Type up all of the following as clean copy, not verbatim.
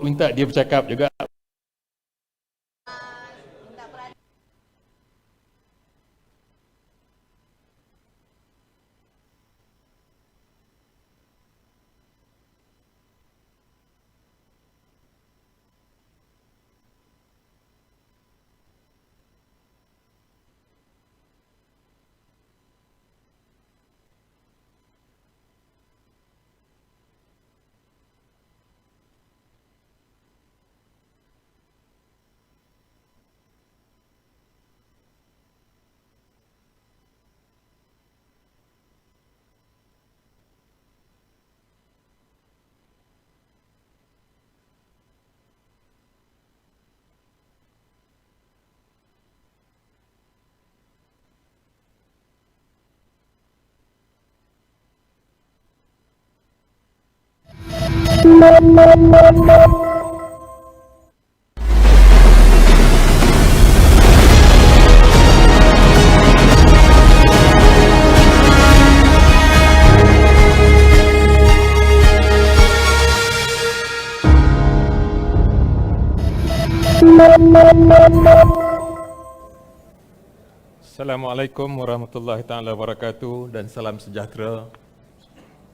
minta dia bercakap juga. Assalamualaikum warahmatullahi taala wabarakatuh dan salam sejahtera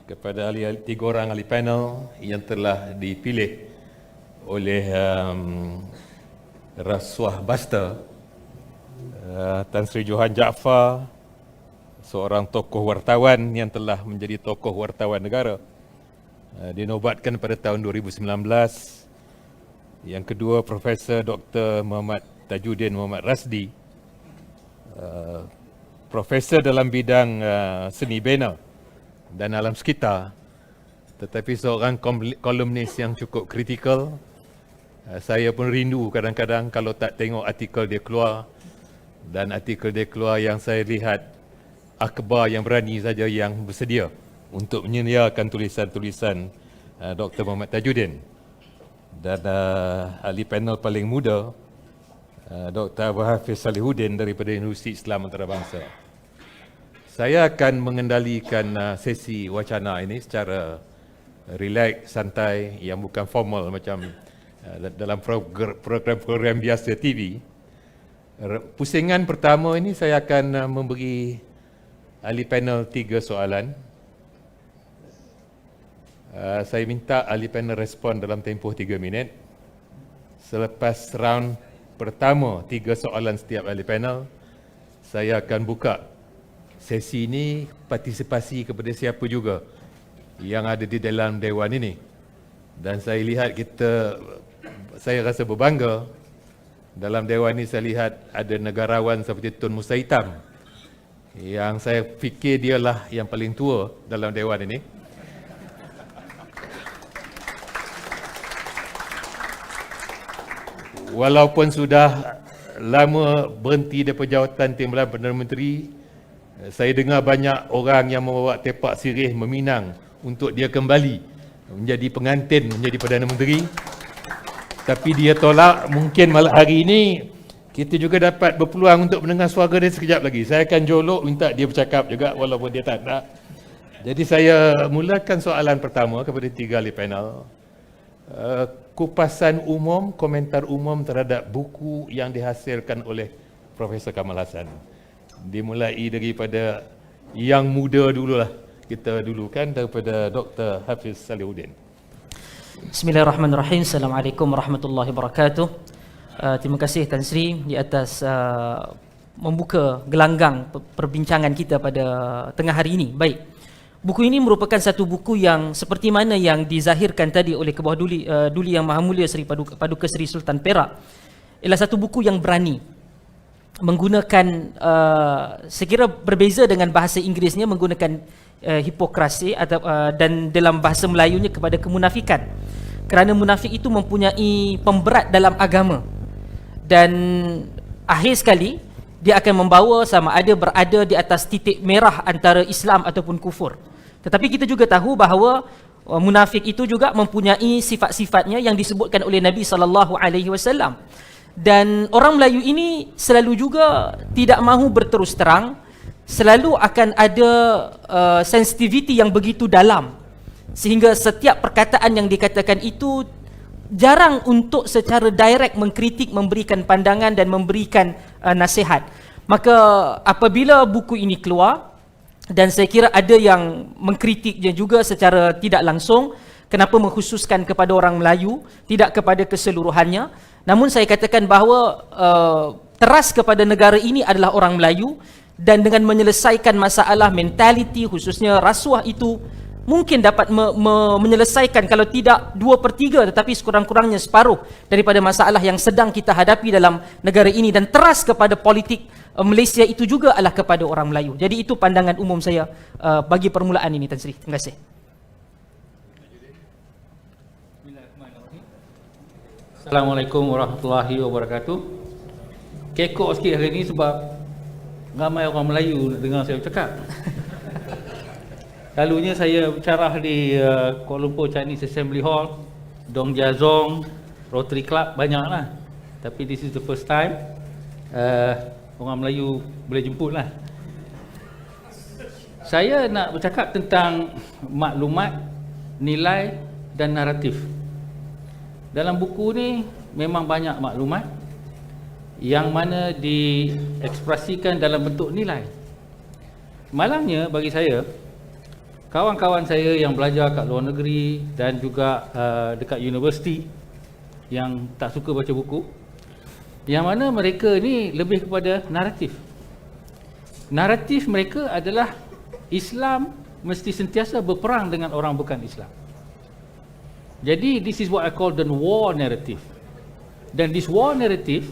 kepada tiga orang ahli panel yang telah dipilih oleh Rasuah Buster, Tan Sri Johan Jaafar, seorang tokoh wartawan yang telah menjadi tokoh wartawan negara, dinobatkan pada tahun 2019. Yang kedua, Profesor Dr. Muhammad Tajuddin Muhammad Rasdi, profesor dalam bidang seni bina dan alam sekitar, tetapi seorang kolumnis yang cukup kritikal. Saya pun rindu kadang-kadang kalau tak tengok artikel dia keluar, dan artikel dia keluar yang saya lihat akhbar yang berani saja yang bersedia untuk menyediakan tulisan-tulisan Dr. Muhammad Tajuddin. Dan ahli panel paling muda, Dr. Abu Hafiz Salihuddin daripada Universiti Islam Antarabangsa. Saya akan mengendalikan sesi wacana ini secara relax, santai, yang bukan formal macam dalam program biasa TV. Pusingan pertama ini saya akan memberi ahli panel 3 soalan. Saya minta ahli panel respon dalam tempoh 3 minit. Selepas round pertama 3 soalan setiap ahli panel, saya akan buka sesi ini partisipasi kepada siapa juga yang ada di dalam dewan ini. Dan saya lihat saya rasa berbangga dalam dewan ini. Saya lihat ada negarawan seperti Tun Musa Hitam, yang saya fikir dialah yang paling tua dalam dewan ini. Walaupun sudah lama berhenti daripada jawatan Timbalan Perdana Menteri, saya dengar banyak orang yang membawa tepak sirih meminang untuk dia kembali menjadi pengantin menjadi Perdana Menteri. Tapi dia tolak. Mungkin malam hari ini kita juga dapat berpeluang untuk mendengar suara dia sekejap lagi. Saya akan jolok minta dia bercakap juga walaupun dia tak nak. Jadi saya mulakan soalan pertama kepada 3 ahli panel. Kupasan umum, komentar umum terhadap buku yang dihasilkan oleh Profesor Kamal Hassan. Dimulai daripada yang muda dululah. Kita dulu kan daripada Dr. Hafiz Salihuddin. Bismillahirrahmanirrahim. Assalamualaikum warahmatullahi wabarakatuh. Terima kasih Tan Sri di atas membuka gelanggang perbincangan kita pada tengah hari ini. Baik. Buku ini merupakan satu buku yang seperti mana yang dizahirkan tadi oleh Kebawah Duli Yang Maha Mulia Sri Paduka Sri Sultan Perak, ialah satu buku yang berani menggunakan, saya kira berbeza dengan bahasa Inggerisnya, menggunakan hipokrasi dan dalam bahasa Melayunya kepada kemunafikan. Kerana munafik itu mempunyai pemberat dalam agama, dan akhir sekali dia akan membawa sama ada berada di atas titik merah antara Islam ataupun kufur. Tetapi kita juga tahu bahawa munafik itu juga mempunyai sifat-sifatnya yang disebutkan oleh Nabi SAW. Dan orang Melayu ini selalu juga tidak mahu berterus terang, selalu akan ada sensitiviti yang begitu dalam, sehingga setiap perkataan yang dikatakan itu jarang untuk secara direct mengkritik, memberikan pandangan dan memberikan nasihat. Maka apabila buku ini keluar, dan saya kira ada yang mengkritiknya juga secara tidak langsung, kenapa mengkhususkan kepada orang Melayu, tidak kepada keseluruhannya. Namun saya katakan bahawa teras kepada negara ini adalah orang Melayu, dan dengan menyelesaikan masalah mentaliti khususnya rasuah itu, mungkin dapat menyelesaikan kalau tidak 2/3 tetapi sekurang-kurangnya separuh daripada masalah yang sedang kita hadapi dalam negara ini. Dan teras kepada politik Malaysia itu juga adalah kepada orang Melayu. Jadi itu pandangan umum saya bagi permulaan ini, Tan Sri. Terima kasih. Assalamualaikum warahmatullahi wabarakatuh. Kekok sikit hari ni sebab ramai orang Melayu nak dengar saya bercakap. Selalunya saya bercarah di Kuala Lumpur Chinese Assembly Hall, Dong Jazong, Rotary Club, banyaklah. Tapi this is the first time orang Melayu boleh jemput lah. Saya nak bercakap tentang maklumat, nilai dan naratif. Dalam buku ni memang banyak maklumat yang mana diekspresikan dalam bentuk nilai. Malangnya bagi saya, kawan-kawan saya yang belajar kat luar negeri dan juga dekat universiti yang tak suka baca buku, yang mana mereka ni lebih kepada naratif. Naratif mereka adalah Islam mesti sentiasa berperang dengan orang bukan Islam. Jadi this is what I call the war narrative. Dan this war narrative,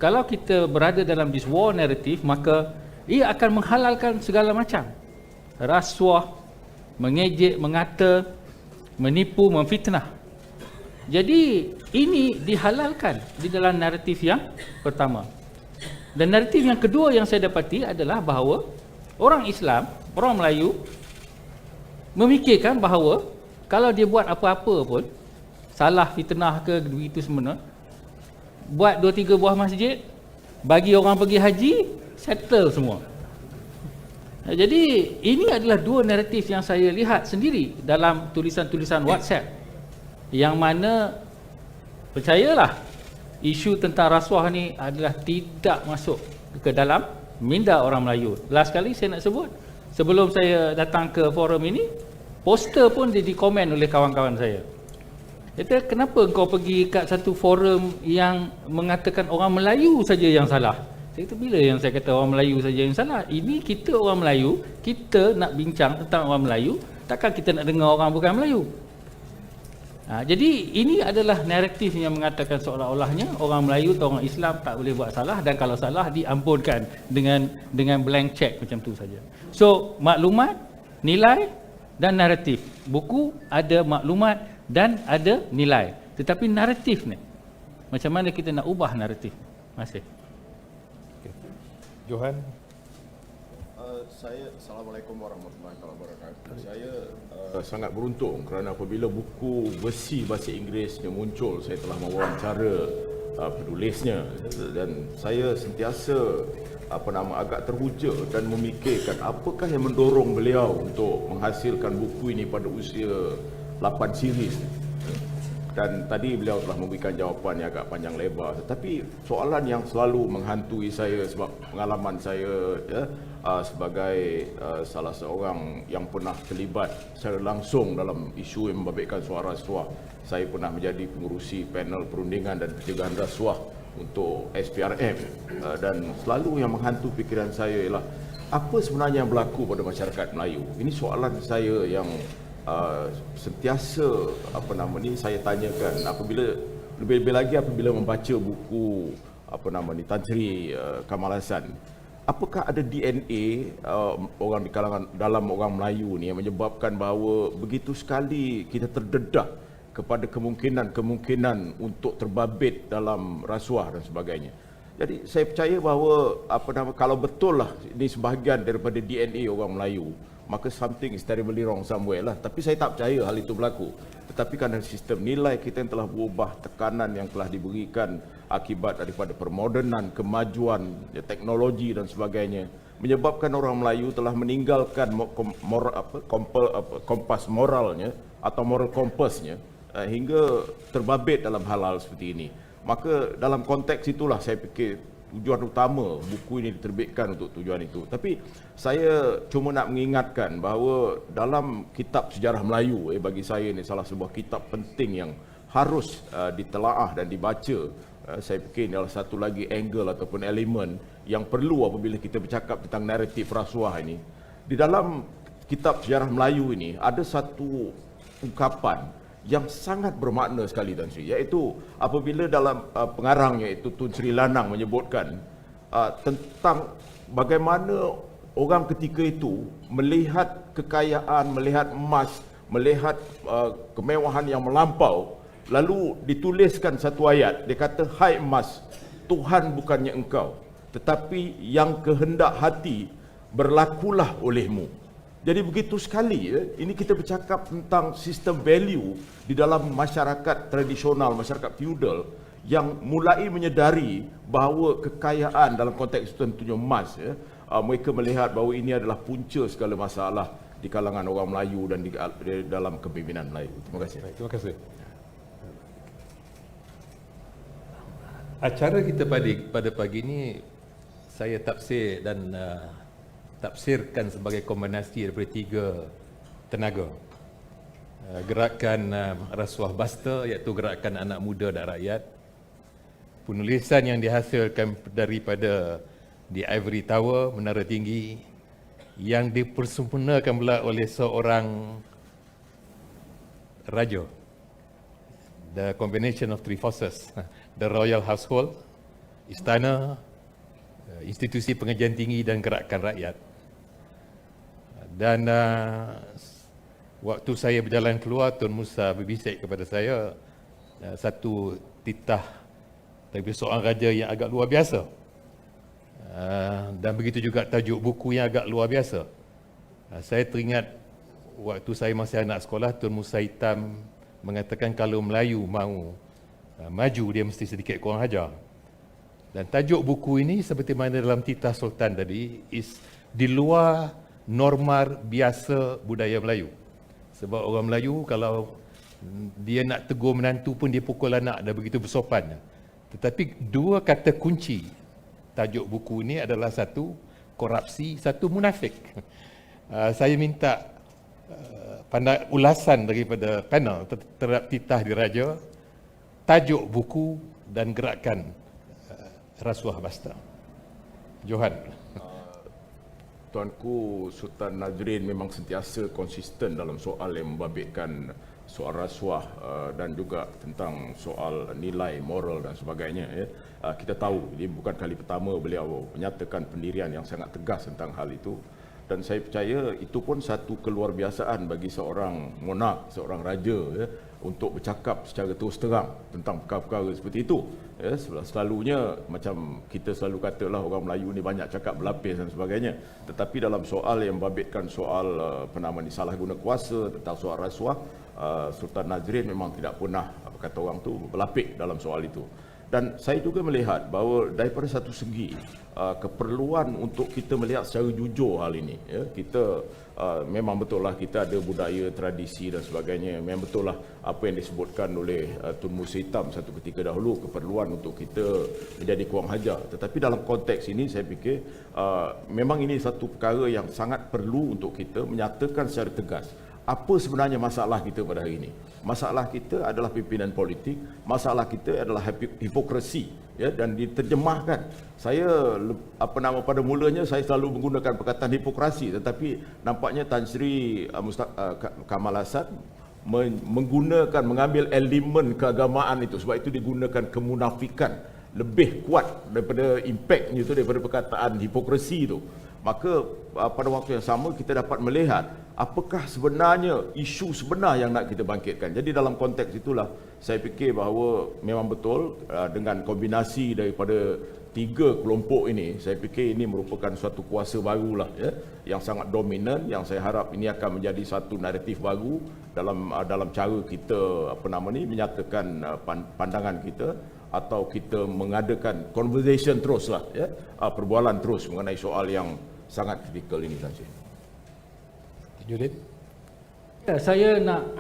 kalau kita berada dalam this war narrative, maka ia akan menghalalkan segala macam rasuah, mengejek, mengata, menipu, memfitnah. Jadi ini dihalalkan di dalam naratif yang pertama. Dan naratif yang kedua yang saya dapati adalah bahawa orang Islam, orang Melayu memikirkan bahawa kalau dia buat apa-apa pun, salah, fitnah ke begitu semena, buat 2-3 buah masjid, bagi orang pergi haji, settle semua. Jadi ini adalah dua naratif yang saya lihat sendiri dalam tulisan-tulisan WhatsApp, yang mana percayalah isu tentang rasuah ni adalah tidak masuk ke dalam minda orang Melayu. Last kali saya nak sebut, sebelum saya datang ke forum ini, poster pun dikomen oleh kawan-kawan saya. Kata, kenapa kau pergi kat satu forum yang mengatakan orang Melayu saja yang salah? Saya kata, bila yang saya kata orang Melayu saja yang salah? Ini kita orang Melayu, kita nak bincang tentang orang Melayu, takkan kita nak dengar orang bukan Melayu? Jadi ini adalah naratif yang mengatakan seolah-olahnya orang Melayu atau orang Islam tak boleh buat salah, dan kalau salah diampunkan dengan blank check macam tu saja. So maklumat, nilai dan naratif. Buku ada maklumat dan ada nilai. Tetapi naratif ni, macam mana kita nak ubah naratif? Terima kasih. Johan. Assalamualaikum warahmatullahi wabarakatuh. Saya sangat beruntung kerana apabila buku versi bahasa Inggerisnya muncul, saya telah mewawancara penulisnya, dan saya sentiasa agak terhujah dan memikirkan apakah yang mendorong beliau untuk menghasilkan buku ini pada usia 8 series. Dan tadi beliau telah memberikan jawapan yang agak panjang lebar, tetapi soalan yang selalu menghantui saya sebab pengalaman saya sebagai salah seorang yang pernah terlibat secara langsung dalam isu yang membabitkan suara rasuah. Saya pernah menjadi pengurusi panel perundingan dan pencegahan rasuah untuk SPRM, dan selalu yang menghantui fikiran saya ialah apa sebenarnya yang berlaku pada masyarakat Melayu. Ini soalan saya yang sentiasa saya tanyakan apabila, lebih-lebih lagi apabila membaca buku Tan Sri Kamal Hassan. Apakah ada DNA orang di kalangan dalam orang Melayu ni yang menyebabkan bahawa begitu sekali kita terdedah kepada kemungkinan untuk terbabit dalam rasuah dan sebagainya. Jadi saya percaya bahawa kalau betul lah ini sebahagian daripada DNA orang Melayu, maka something is terribly wrong somewhere lah. Tapi saya tak percaya hal itu berlaku. Tetapi kerana sistem nilai kita yang telah berubah, tekanan yang telah diberikan akibat daripada permodernan, kemajuan, teknologi dan sebagainya, menyebabkan orang Melayu telah meninggalkan kompas moralnya atau moral kompasnya hingga terbabit dalam hal-hal seperti ini. Maka dalam konteks itulah saya fikir tujuan utama buku ini diterbitkan untuk tujuan itu. Tapi saya cuma nak mengingatkan bahawa dalam kitab sejarah Melayu, bagi saya ini salah sebuah kitab penting yang harus ditelaah dan dibaca. Saya fikir ini adalah satu lagi angle ataupun elemen yang perlu apabila kita bercakap tentang naratif rasuah ini. Di dalam kitab sejarah Melayu ini ada satu ungkapan yang sangat bermakna sekali Tan Sri, iaitu apabila dalam pengarangnya iaitu Tun Sri Lanang menyebutkan tentang bagaimana orang ketika itu melihat kekayaan, melihat emas, melihat kemewahan yang melampau, lalu dituliskan satu ayat, dia kata, "Hai emas, Tuhan bukannya engkau, tetapi yang kehendak hati berlakulah olehmu." Jadi begitu sekali, ini kita bercakap tentang sistem value di dalam masyarakat tradisional, masyarakat feudal yang mulai menyedari bahawa kekayaan dalam konteks itu tentunya emas, mereka melihat bahawa ini adalah punca segala masalah di kalangan orang Melayu dan di dalam kepimpinan Melayu. Terima kasih. Baik, terima kasih. Acara kita pada pagi ini saya tafsir dan tafsirkan sebagai kombinasi daripada 3 tenaga. Gerakan Rasuah Basta, iaitu gerakan anak muda dan rakyat. Penulisan yang dihasilkan daripada di Ivory Tower, Menara Tinggi, yang dipersempurnakan pula oleh seorang raja. The combination of 3 forces, the royal household, istana, institusi pengajian tinggi dan gerakan rakyat. Dan waktu saya berjalan keluar, Tun Musa berbisik kepada saya satu titah daripada seorang raja yang agak luar biasa. Dan begitu juga tajuk buku yang agak luar biasa. Saya teringat waktu saya masih anak sekolah, Tun Musa Hitam mengatakan kalau Melayu mahu maju, dia mesti sedikit kurang ajar. Dan tajuk buku ini seperti mana dalam titah Sultan tadi, is di luar norma biasa budaya Melayu. Sebab orang Melayu kalau dia nak tegur menantu pun dia pukul anak, dah begitu bersopan. Tetapi 2 kata kunci tajuk buku ini adalah satu korupsi, satu munafik. Saya minta ulasan daripada panel terhadap titah diraja, tajuk buku dan gerakan Rasuah Basta. Johan. Tuanku Sultan Nazrin memang sentiasa konsisten dalam soal yang membabitkan soal rasuah dan juga tentang soal nilai moral dan sebagainya. Kita tahu ini bukan kali pertama beliau menyatakan pendirian yang sangat tegas tentang hal itu, dan saya percaya itu pun satu keluarbiasaan bagi seorang monark, seorang raja, untuk bercakap secara terus terang tentang perkara-perkara seperti itu. Selalunya macam kita selalu katalah orang Melayu ni banyak cakap berlapis dan sebagainya, tetapi dalam soal yang membabitkan soal salah guna kuasa, tentang soal rasuah, Sultan Nazrin memang tidak pernah, apa kata orang tu, berlapik dalam soal itu. Dan saya juga melihat bahawa daripada satu segi keperluan untuk kita melihat secara jujur hal ini, kita memang betul lah kita ada budaya, tradisi dan sebagainya. Memang betul lah apa yang disebutkan oleh Tun Musa Hitam satu ketika dahulu, keperluan untuk kita menjadi kurang hajar. Tetapi dalam konteks ini saya fikir memang ini satu perkara yang sangat perlu untuk kita menyatakan secara tegas apa sebenarnya masalah kita pada hari ini. Masalah kita adalah pimpinan politik, masalah kita adalah hipokrasi, dan diterjemahkan. Saya pada mulanya saya selalu menggunakan perkataan hipokrasi, tetapi nampaknya Tan Sri Kamal Hasan mengambil elemen keagamaan itu, sebab itu digunakan kemunafikan lebih kuat daripada impaknya itu, daripada perkataan hipokrasi itu. Maka pada waktu yang sama kita dapat melihat apakah sebenarnya isu sebenar yang nak kita bangkitkan. Jadi dalam konteks itulah saya fikir bahawa memang betul dengan kombinasi daripada 3 kelompok ini, saya fikir ini merupakan suatu kuasa barulah, yang sangat dominan, yang saya harap ini akan menjadi satu naratif baru dalam cara kita menyatakan pandangan kita, atau kita mengadakan conversation teruslah, perbualan terus mengenai soal yang sangat kritikal ini saja. Julid. Saya nak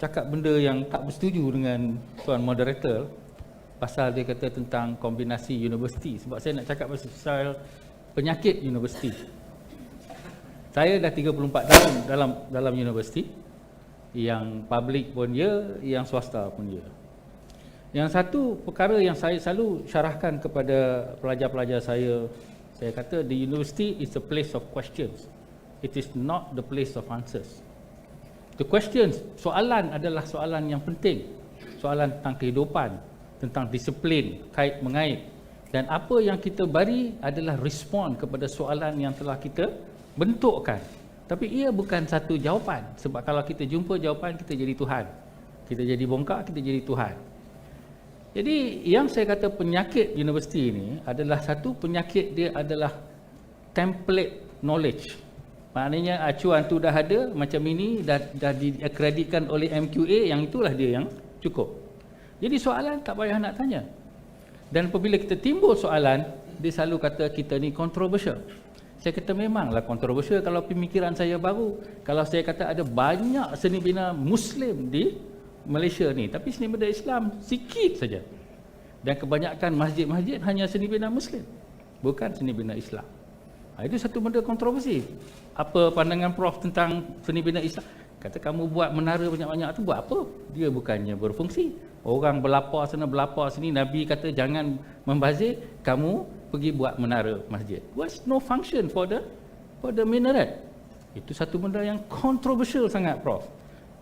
cakap benda yang tak bersetuju dengan tuan moderator pasal dia kata tentang kombinasi universiti, sebab saya nak cakap pasal penyakit universiti. Saya dah 34 tahun dalam universiti, yang public pun ya, yang swasta pun ya. Yang satu perkara yang saya selalu syarahkan kepada pelajar-pelajar saya kata the university is a place of questions. It is not the place of answers. The questions, soalan adalah soalan yang penting. Soalan tentang kehidupan, tentang disiplin, kait mengait. Dan apa yang kita beri adalah respon kepada soalan yang telah kita bentukkan. Tapi ia bukan satu jawapan. Sebab kalau kita jumpa jawapan, kita jadi Tuhan. Kita jadi bongkar, kita jadi Tuhan. Jadi yang saya kata penyakit universiti ini adalah satu penyakit, dia adalah template knowledge. Maknanya acuan tu dah ada macam ini, dah diakreditkan oleh MQA, yang itulah dia yang cukup. Jadi soalan tak payah nak tanya. Dan apabila kita timbul soalan, dia selalu kata kita ni kontroversial. Saya kata memanglah kontroversial kalau pemikiran saya baru. Kalau saya kata ada banyak seni bina Muslim di Malaysia ni, tapi seni bina Islam sikit saja. Dan kebanyakan masjid-masjid hanya seni bina Muslim, bukan seni bina Islam. Itu satu benda kontroversi. Apa pandangan Prof tentang seni bina Islam? Kata kamu buat menara banyak-banyak tu buat apa? Dia bukannya berfungsi. Orang berlapar sana berlapar sini, Nabi kata jangan membazir, kamu pergi buat menara masjid. What's no function for the minaret? Itu satu benda yang kontroversial sangat, Prof.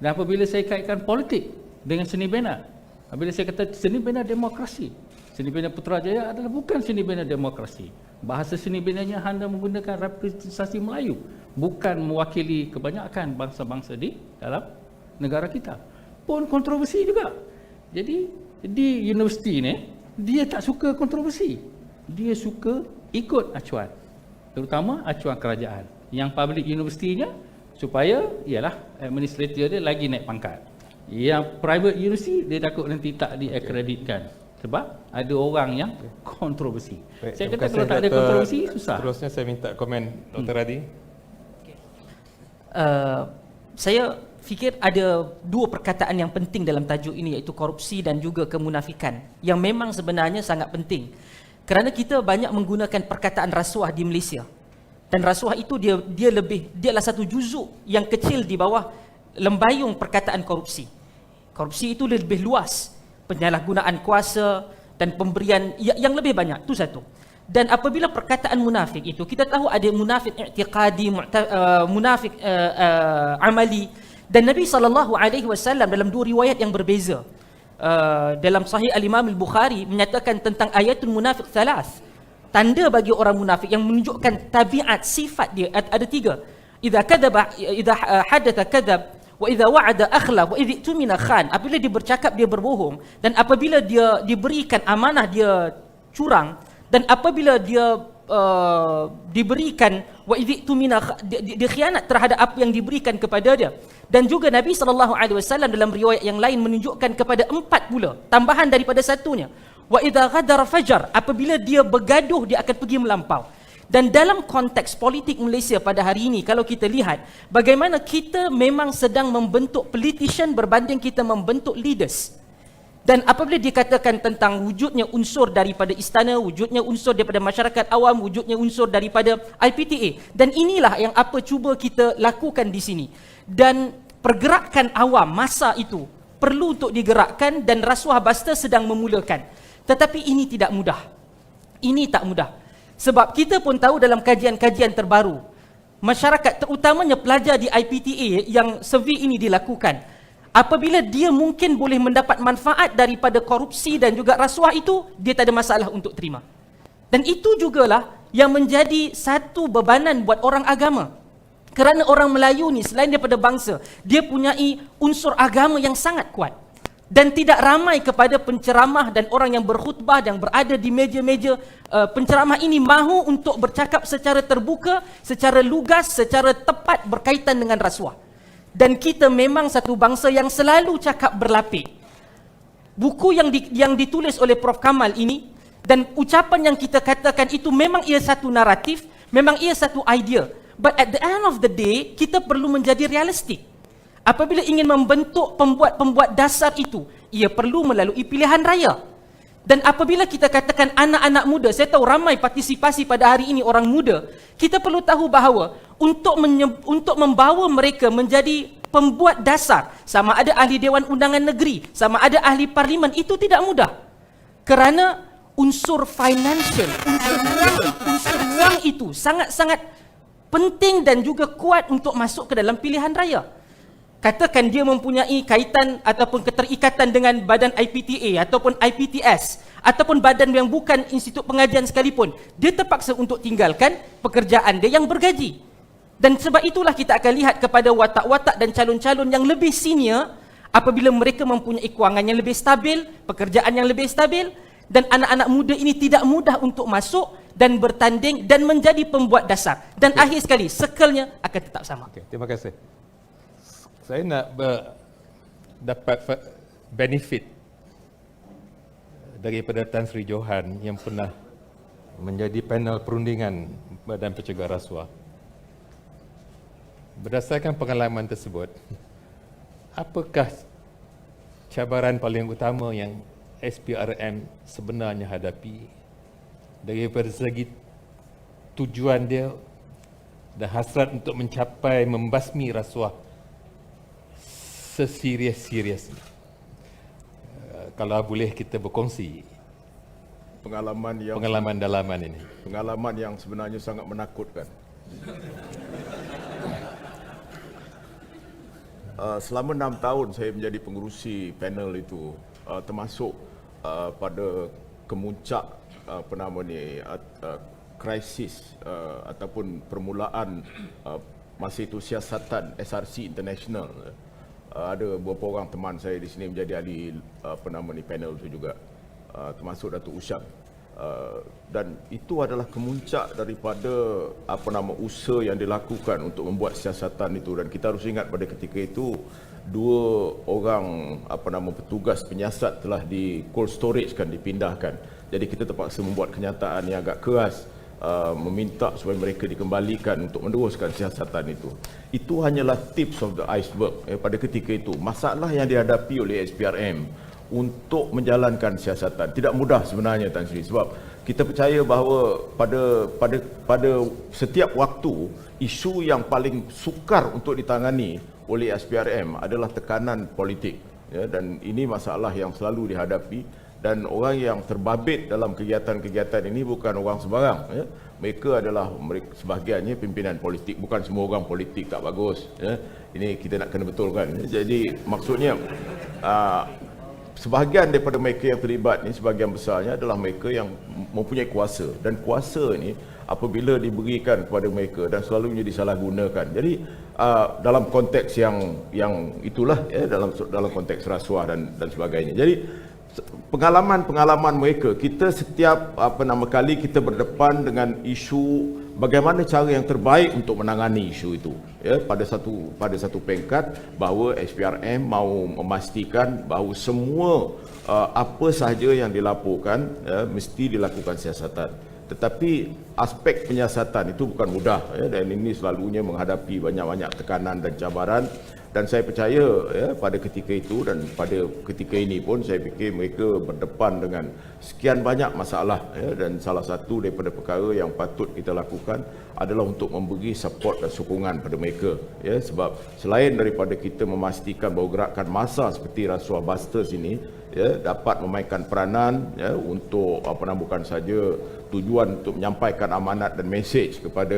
Dan apabila saya kaitkan politik dengan seni bina, apabila saya kata seni bina demokrasi, seni bina Putrajaya adalah bukan seni bina demokrasi. Bahasa seni binanya hanya menggunakan representasi Melayu, bukan mewakili kebanyakan bangsa-bangsa di dalam negara kita. Pun kontroversi juga. Jadi di universiti ni, dia tak suka kontroversi. Dia suka ikut acuan. Terutama acuan kerajaan. Yang public universitinya supaya ialah administrator dia lagi naik pangkat. Yang private university dia takut nanti tak diakreditkan sebab ada orang yang kontroversi. Baik, Saya terima kata kasih, kalau tak ada Dr. kontroversi susah. Terusnya saya minta komen Dr. Hadi. Saya fikir ada dua perkataan yang penting dalam tajuk ini, iaitu korupsi dan juga kemunafikan, yang memang sebenarnya sangat penting. Kerana kita banyak menggunakan perkataan rasuah di Malaysia. Dan rasuah itu dialah satu juzuk yang kecil di bawah lembayung perkataan korupsi. Korupsi itu lebih luas, penyalahgunaan kuasa dan pemberian yang lebih banyak, itu satu. Dan apabila perkataan munafik itu, kita tahu ada munafik i'tiqadi, munafik amali. Dan Nabi SAW dalam dua riwayat yang berbeza, dalam Sahih Al-Imam Al-Bukhari menyatakan tentang ayatul munafik thalath, tanda bagi orang munafik yang menunjukkan tabiat sifat dia ada tiga. Idza kadzaba, idza hadatha kadzab, wa idza wa'ada akhlaf, wa idza tumina khan. Apabila dia bercakap dia berbohong, dan apabila dia diberikan amanah dia curang, dan apabila dia diberikan wa idza tumina dia khianat terhadap apa yang diberikan kepada dia. Dan juga Nabi SAW dalam riwayat yang lain menunjukkan kepada 4 pula, tambahan daripada satunya. Wa idza ghadara fajar, apabila dia bergaduh dia akan pergi melampau. Dan dalam konteks politik Malaysia pada hari ini, kalau kita lihat bagaimana kita memang sedang membentuk politician berbanding kita membentuk leaders. Dan apabila dikatakan tentang wujudnya unsur daripada istana, wujudnya unsur daripada masyarakat awam, wujudnya unsur daripada IPTA, dan inilah yang apa cuba kita lakukan di sini. Dan pergerakan awam masa itu perlu untuk digerakkan, dan rasuah basta sedang memulakan. Tetapi ini tidak mudah. Ini tak mudah. Sebab kita pun tahu dalam kajian-kajian terbaru, masyarakat terutamanya pelajar di IPTA yang survey ini dilakukan, apabila dia mungkin boleh mendapat manfaat daripada korupsi dan juga rasuah itu, dia tak ada masalah untuk terima. Dan itu jugalah yang menjadi satu bebanan buat orang agama. Kerana orang Melayu ni selain daripada bangsa, dia punyai unsur agama yang sangat kuat. Dan tidak ramai kepada penceramah dan orang yang berkhutbah yang berada di meja-meja penceramah ini mahu untuk bercakap secara terbuka, secara lugas, secara tepat berkaitan dengan rasuah. Dan kita memang satu bangsa yang selalu cakap berlapik. Buku yang ditulis oleh Prof Kamal ini dan ucapan yang kita katakan itu memang ia satu naratif, memang ia satu idea. But at the end of the day, kita perlu menjadi realistik. Apabila ingin membentuk pembuat-pembuat dasar itu, ia perlu melalui pilihan raya. Dan apabila kita katakan anak-anak muda, saya tahu ramai partisipasi pada hari ini orang muda, kita perlu tahu bahawa untuk membawa mereka menjadi pembuat dasar, sama ada ahli Dewan Undangan Negeri, sama ada ahli parlimen, itu tidak mudah. Kerana unsur financial, unsur wang itu sangat-sangat penting dan juga kuat untuk masuk ke dalam pilihan raya. Katakan dia mempunyai kaitan ataupun keterikatan dengan badan IPTA ataupun IPTS ataupun badan yang bukan institut pengajian sekalipun, dia terpaksa untuk tinggalkan pekerjaan dia yang bergaji. Dan sebab itulah kita akan lihat kepada watak-watak dan calon-calon yang lebih senior, apabila mereka mempunyai kewangan yang lebih stabil, pekerjaan yang lebih stabil, dan anak-anak muda ini tidak mudah untuk masuk dan bertanding dan menjadi pembuat dasar. Dan akhir sekali, circle-nya akan tetap sama. Terima kasih. Saya nak dapat benefit daripada Tan Sri Johan yang pernah menjadi panel perundingan Badan Pencegah Rasuah. Berdasarkan pengalaman tersebut, apakah cabaran paling utama yang SPRM sebenarnya hadapi daripada segi tujuan dia dan hasrat untuk mencapai membasmi rasuah seserius-seriusnya? Kalau boleh kita berkongsi pengalaman dalaman ini. Pengalaman yang sebenarnya sangat menakutkan. Selama 6 tahun saya menjadi pengerusi panel itu, termasuk pada kemuncak krisis ataupun permulaan masa itu siasatan SRC International. Ada beberapa orang teman saya di sini menjadi ahli panel itu juga, termasuk Datuk Usyam. Dan itu adalah kemuncak daripada usaha yang dilakukan untuk membuat siasatan itu. Dan kita harus ingat pada ketika itu 2 orang petugas penyiasat telah di cold storage kan, dipindahkan. Jadi kita terpaksa membuat kenyataan yang agak keras, meminta supaya mereka dikembalikan untuk meneruskan siasatan itu. Itu hanyalah tips of the iceberg pada ketika itu. Masalah yang dihadapi oleh SPRM untuk menjalankan siasatan tidak mudah sebenarnya, Tan Sri, sebab kita percaya bahawa pada setiap waktu isu yang paling sukar untuk ditangani oleh SPRM adalah tekanan politik, dan ini masalah yang selalu dihadapi. Dan orang yang terbabit dalam kegiatan-kegiatan ini bukan orang sembarang. Mereka adalah sebahagiannya pimpinan politik. Bukan semua orang politik tak bagus. Ini kita nak kena betulkan. Jadi maksudnya sebahagian daripada mereka yang terlibat ni, sebahagian besarnya adalah mereka yang mempunyai kuasa. Dan kuasa ini apabila diberikan kepada mereka dan selalunya disalahgunakan. Jadi dalam konteks yang itulah, dalam konteks rasuah dan sebagainya. Jadi pengalaman mereka, kita setiap kali kita berdepan dengan isu bagaimana cara yang terbaik untuk menangani isu itu, pada satu peringkat bahawa SPRM mahu memastikan bahawa semua apa sahaja yang dilaporkan mesti dilakukan siasatan. Tetapi aspek penyiasatan itu bukan mudah, dan ini selalunya menghadapi banyak-banyak tekanan dan cabaran. Dan saya percaya pada ketika itu dan pada ketika ini pun saya fikir mereka berdepan dengan sekian banyak masalah, dan salah satu daripada perkara yang patut kita lakukan adalah untuk memberi support dan sokongan pada mereka, sebab selain daripada kita memastikan bahawa gerakan massa seperti Rasuah Busters ini dapat memainkan peranan untuk bukan saja tujuan untuk menyampaikan amanat dan mesej kepada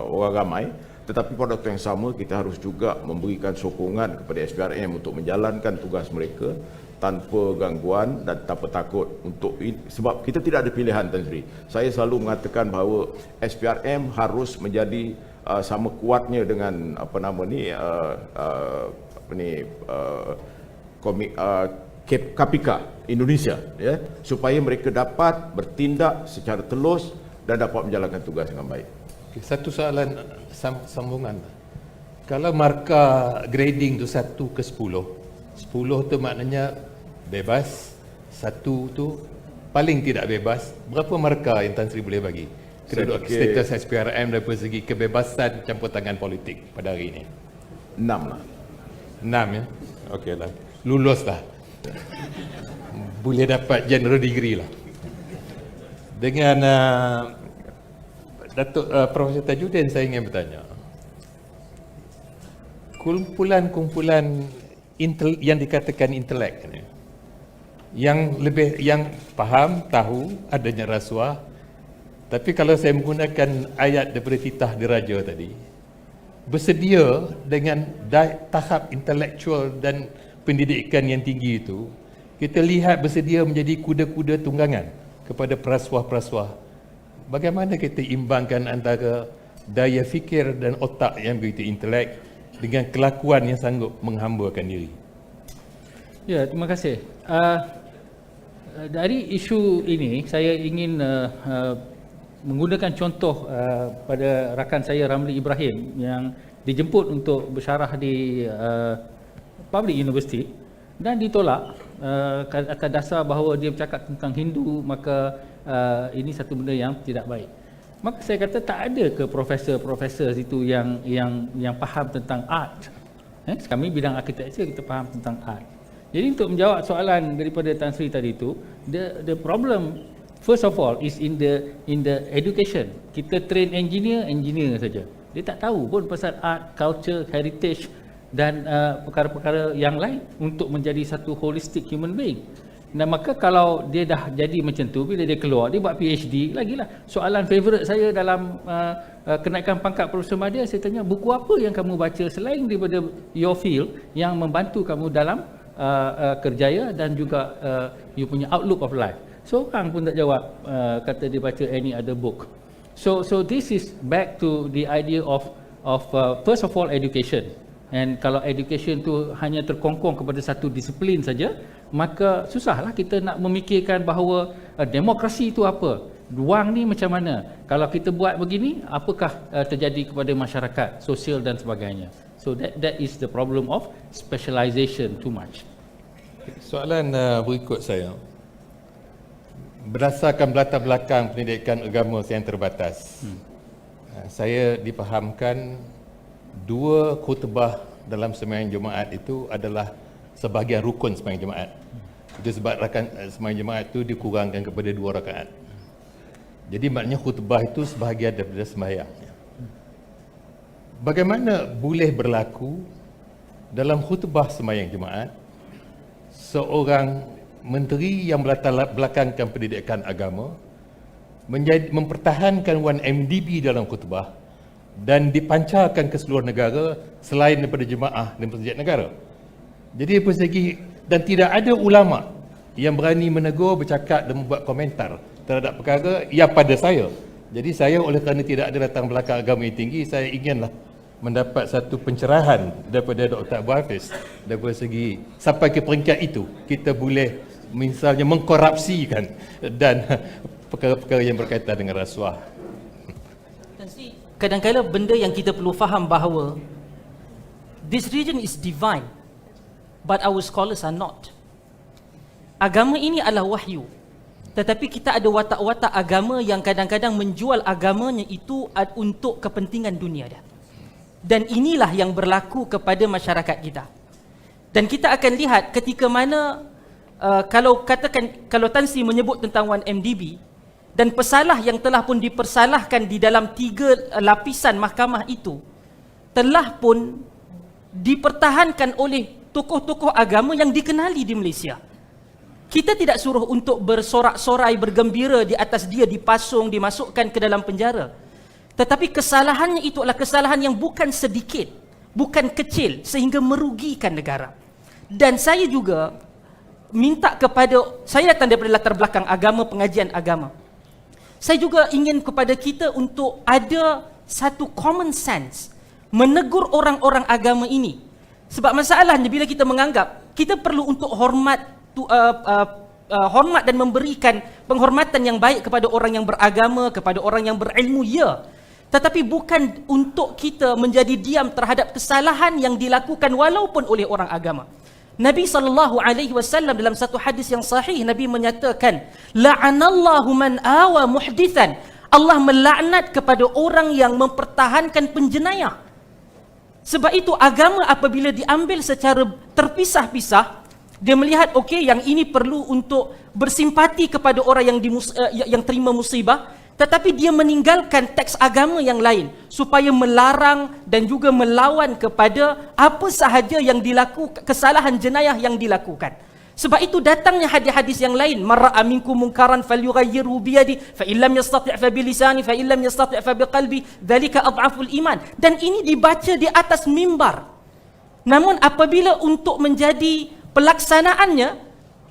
orang ramai, tetapi pada waktu yang sama kita harus juga memberikan sokongan kepada SPRM untuk menjalankan tugas mereka tanpa gangguan dan tanpa takut sebab kita tidak ada pilihan, Tan Sri. Saya selalu mengatakan bahawa SPRM harus menjadi sama kuatnya dengan KPK Indonesia, supaya mereka dapat bertindak secara telus dan dapat menjalankan tugas dengan baik. Satu soalan sambungan. Kalau markah grading tu 1 ke 10, 10 tu maknanya bebas, 1 tu paling tidak bebas. Berapa markah yang Tan Sri boleh bagi kedua status SPRM dari segi kebebasan campur tangan politik pada hari ini? 6 lah. 6 ya. Okey lah. Lulus lah. Boleh dapat general degree lah. Dengan Datuk Profesor Tajudin, saya ingin bertanya. Kumpulan-kumpulan yang dikatakan intelek ni, yang faham, tahu adanya rasuah, tapi kalau saya menggunakan ayat daripada Titah Diraja tadi, bersedia dengan tahap intelektual dan pendidikan yang tinggi itu, kita lihat bersedia menjadi kuda-kuda tunggangan kepada perasuah-perasuah. Bagaimana kita imbangkan antara daya fikir dan otak yang begitu intelek dengan kelakuan yang sanggup menghambakan diri? Ya, terima kasih. Dari isu ini, saya ingin menggunakan contoh pada rakan saya Ramli Ibrahim yang dijemput untuk bersyarah di Public University dan ditolak atas dasar bahawa dia bercakap tentang Hindu, maka ini satu benda yang tidak baik. Maka saya kata, tak ada ke profesor-profesor itu yang faham tentang art. Kami bidang arkitektur, kita faham tentang art. Jadi untuk menjawab soalan daripada Tan Sri tadi itu, the problem first of all is in the education. Kita train engineer saja. Dia tak tahu pun pasal art, culture, heritage dan perkara-perkara yang lain untuk menjadi satu holistic human being. Dan maka kalau dia dah jadi macam tu, bila dia keluar, dia buat PhD, lagilah. Soalan favourite saya dalam kenaikan pangkat Profesor Madya, saya tanya, buku apa yang kamu baca selain daripada your field yang membantu kamu dalam kerjaya dan juga you punya outlook of life? Seorang pun tak jawab, kata dia baca any other book. So this is back to the idea of first of all education. And kalau education tu hanya terkongkong kepada satu disiplin saja, maka susahlah kita nak memikirkan bahawa demokrasi itu apa, ruang ni macam mana, kalau kita buat begini, apakah terjadi kepada masyarakat, sosial dan sebagainya. So that is the problem of specialization too much. Soalan berikut saya. Berdasarkan latar belakang pendidikan agama yang terbatas, saya dipahamkan 2 khutbah dalam sembahyang Jumaat itu adalah sebahagian rukun sembahyang Jumaat. Itu sebab sembahyang Jumaat itu dikurangkan kepada 2 rakaat. Jadi maknanya khutbah itu sebahagian daripada sembahyang. Bagaimana boleh berlaku dalam khutbah sembahyang Jumaat seorang menteri yang melatar belakangkan pendidikan agama mempertahankan 1MDB dalam khutbah dan dipancarkan ke seluruh negara selain daripada jemaah dan masjid negara. Jadi dari segi, dan tidak ada ulama yang berani menegur, bercakap dan membuat komentar terhadap perkara yang pada saya. Jadi saya oleh kerana tidak ada latar belakang agama yang tinggi, saya inginlah mendapat satu pencerahan daripada Dr. Abu Hafiz daripada segi sampai ke peringkat itu kita boleh misalnya mengkorupsikan dan perkara-perkara yang berkaitan dengan rasuah. Kadang-kadang benda yang kita perlu faham bahawa this religion is divine, but our scholars are not. Agama ini adalah wahyu, tetapi kita ada watak-watak agama yang kadang-kadang menjual agamanya itu untuk kepentingan dunia dia. Dan inilah yang berlaku kepada masyarakat kita. Dan kita akan lihat ketika mana kalau Tan Sri menyebut tentang 1MDB dan pesalah yang telah pun dipersalahkan di dalam 3 lapisan mahkamah itu telah pun dipertahankan oleh tokoh-tokoh agama yang dikenali di Malaysia. Kita tidak suruh untuk bersorak-sorai, bergembira di atas dia, dipasung, dimasukkan ke dalam penjara. Tetapi kesalahannya itu adalah kesalahan yang bukan sedikit, bukan kecil sehingga merugikan negara. Dan saya juga minta kepada, saya datang daripada latar belakang agama, pengajian agama. Saya juga ingin kepada kita untuk ada satu common sense menegur orang-orang agama ini. Sebab masalahnya bila kita menganggap kita perlu untuk hormat dan memberikan penghormatan yang baik kepada orang yang beragama, kepada orang yang berilmu, ya. Tetapi bukan untuk kita menjadi diam terhadap kesalahan yang dilakukan walaupun oleh orang agama. Nabi SAW dalam satu hadis yang sahih, Nabi menyatakan, la'anallahu man awa muhdithan. Allah melaknat kepada orang yang mempertahankan penjenayah. Sebab itu agama apabila diambil secara terpisah-pisah, dia melihat okey, yang ini perlu untuk bersimpati kepada orang yang terima musibah, tetapi dia meninggalkan teks agama yang lain supaya melarang dan juga melawan kepada apa sahaja yang dilakukan, kesalahan jenayah yang dilakukan. Sebab itu datangnya hadis-hadis yang lain, mar'a minkum munkaran falyughayyirhu biyadi fa illam yastati' fa bilisani fa illam yastati' fa biqalbi dzalika adhaful iman. Dan ini dibaca di atas mimbar. Namun apabila untuk menjadi pelaksanaannya,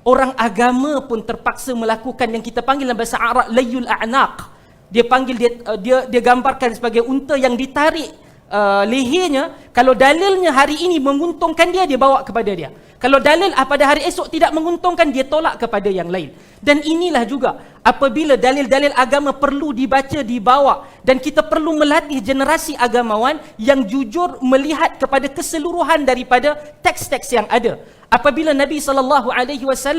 orang agama pun terpaksa melakukan yang kita panggil dalam bahasa Arab layul a'naq. Dia panggil dia gambarkan sebagai unta yang ditarik lehernya. Kalau dalilnya hari ini menguntungkan dia, dia bawa kepada dia. Kalau dalil pada hari esok tidak menguntungkan, dia tolak kepada yang lain. Dan inilah juga apabila dalil-dalil agama perlu dibaca, dibawa, dan kita perlu melatih generasi agamawan yang jujur melihat kepada keseluruhan daripada teks-teks yang ada. Apabila Nabi SAW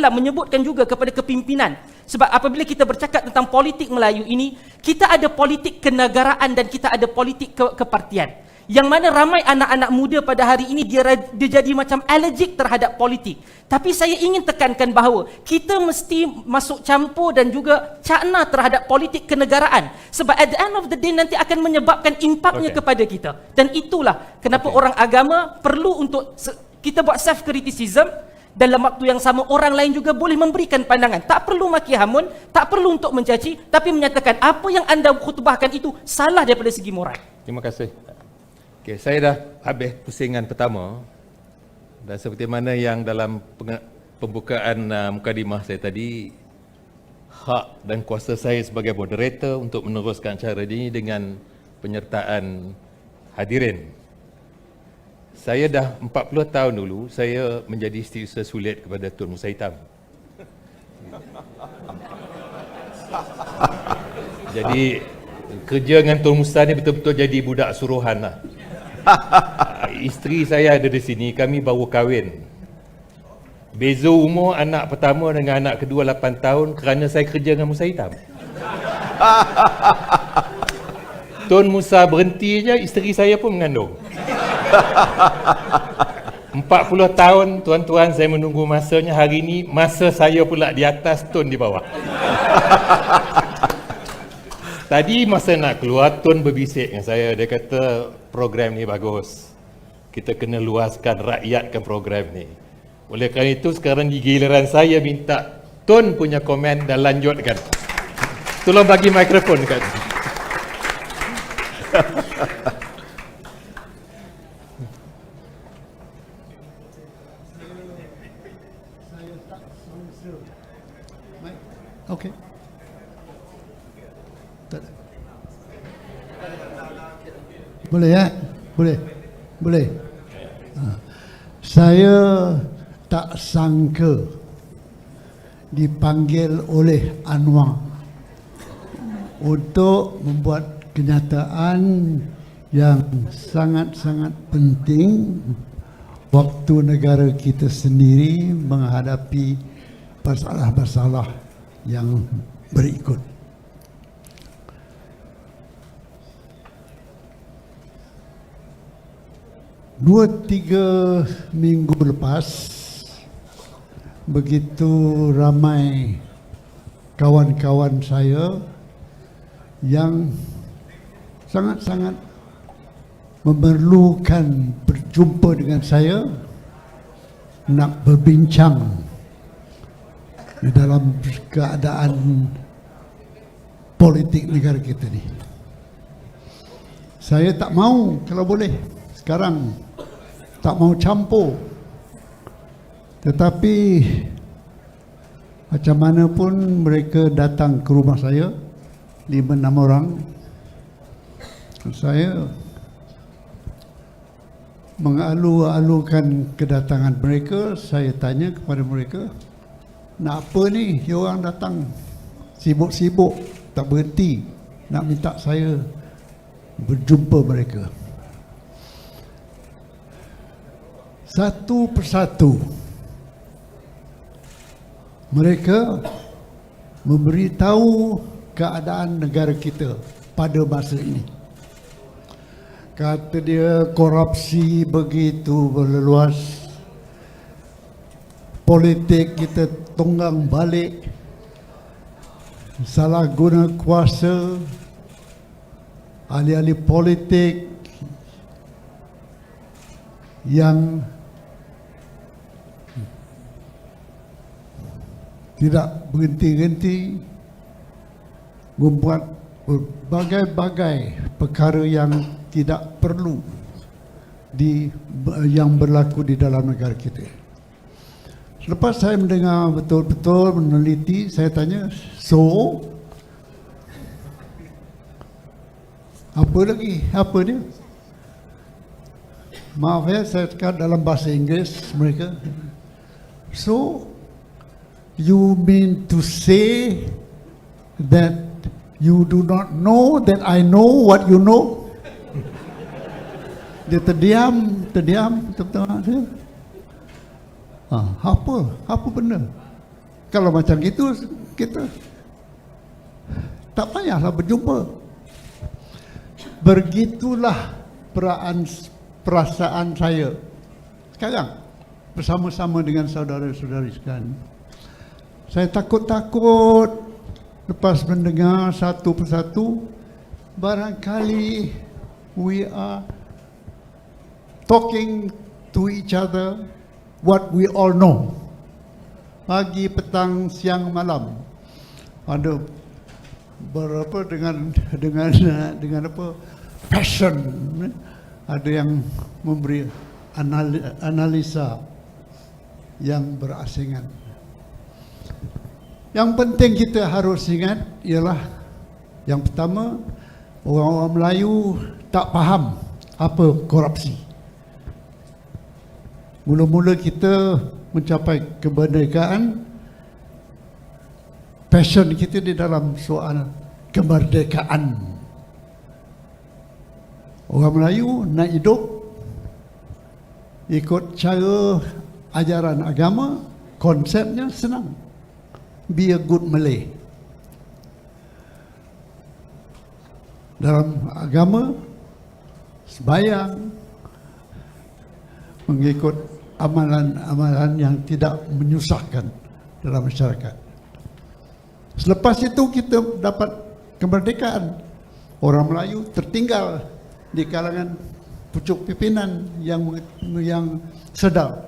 menyebutkan juga kepada kepimpinan, sebab apabila kita bercakap tentang politik Melayu ini, kita ada politik kenegaraan dan kita ada politik kepartian. Yang mana ramai anak-anak muda pada hari ini dia jadi macam allergic terhadap politik. Tapi saya ingin tekankan bahawa kita mesti masuk campur dan juga cakna terhadap politik kenegaraan. Sebab at the end of the day nanti akan menyebabkan impaknya kepada kita. Dan itulah kenapa orang agama perlu untuk kita buat self criticism. Dalam waktu yang sama orang lain juga boleh memberikan pandangan. Tak perlu maki hamun, tak perlu untuk mencaci, tapi menyatakan apa yang anda khutbahkan itu salah daripada segi moral. Terima kasih. Okay, saya dah habis pusingan pertama, dan seperti mana yang dalam pembukaan mukadimah saya tadi, hak dan kuasa saya sebagai moderator untuk meneruskan acara ini dengan penyertaan hadirin. Saya dah 40 tahun dulu, saya menjadi setiausaha sulit kepada Tun Musa Hitam. Jadi, kerja dengan Tun Musa ni betul-betul jadi budak suruhan lah. Isteri saya ada di sini, kami baru kahwin. Beza umur anak pertama dengan anak kedua 8 tahun kerana saya kerja dengan Musa Hitam. Tun Musa berhenti je, isteri saya pun mengandung. 40 tahun tuan-tuan saya menunggu masanya, hari ini masa saya pula di atas, Tun di bawah. Tadi masa nak keluar, Tun berbisik dengan saya, dia kata program ni bagus, kita kena luaskan, rakyatkan program ni. Oleh kerana itu sekarang di giliran saya minta Tun punya komen dan lanjutkan. Tolong bagi mikrofon dekat. Okey. Boleh ya? Boleh. Boleh. Saya tak sangka dipanggil oleh Anwar untuk membuat kenyataan yang sangat-sangat penting waktu negara kita sendiri menghadapi masalah-masalah yang berikut. Dua tiga minggu lepas, begitu ramai kawan-kawan saya yang sangat-sangat memerlukan berjumpa dengan saya, nak berbincang di dalam keadaan politik negara kita ni. Saya tak mau, kalau boleh sekarang tak mau campur, tetapi macam mana pun mereka datang ke rumah saya, 5-6 orang. Saya mengalu-alukan kedatangan mereka. Saya tanya kepada mereka, nak apa ni diorang datang sibuk-sibuk tak berhenti nak minta saya berjumpa mereka. Satu persatu mereka memberitahu keadaan negara kita pada masa ini. Kata dia korupsi begitu berleluas, politik kita tunggang balik, salah guna kuasa, ahli-ahli politik yang tidak berhenti-henti membuat berbagai-bagai perkara yang tidak perlu yang berlaku di dalam negara kita. Selepas saya mendengar betul-betul meneliti, saya tanya, so apa lagi? Apa dia? Maaf ya, saya cakap dalam bahasa Inggeris mereka. So you mean to say that you do not know that I know what you know? Dia terdiam, tengah-tengah dia. Apa benda? Kalau macam gitu, kita tak payahlah berjumpa. Begitulah perasaan saya sekarang bersama-sama dengan saudara-saudari sekalian. Saya takut-takut lepas mendengar satu persatu, barangkali we are talking to each other what we all know. Pagi, petang, siang, malam. Ada berapa dengan apa passion. Ada yang memberi analisa yang berasingan. Yang penting kita harus ingat ialah yang pertama, orang-orang Melayu tak faham apa korupsi. Mula-mula kita mencapai kemerdekaan, passion kita di dalam soal kemerdekaan. Orang Melayu nak hidup ikut cara ajaran agama, konsepnya senang. Be a good Malay. Dalam agama, sembahyang, mengikut amalan-amalan yang tidak menyusahkan dalam masyarakat. Selepas itu kita dapat kemerdekaan. Orang Melayu tertinggal di kalangan pucuk pimpinan yang sedar.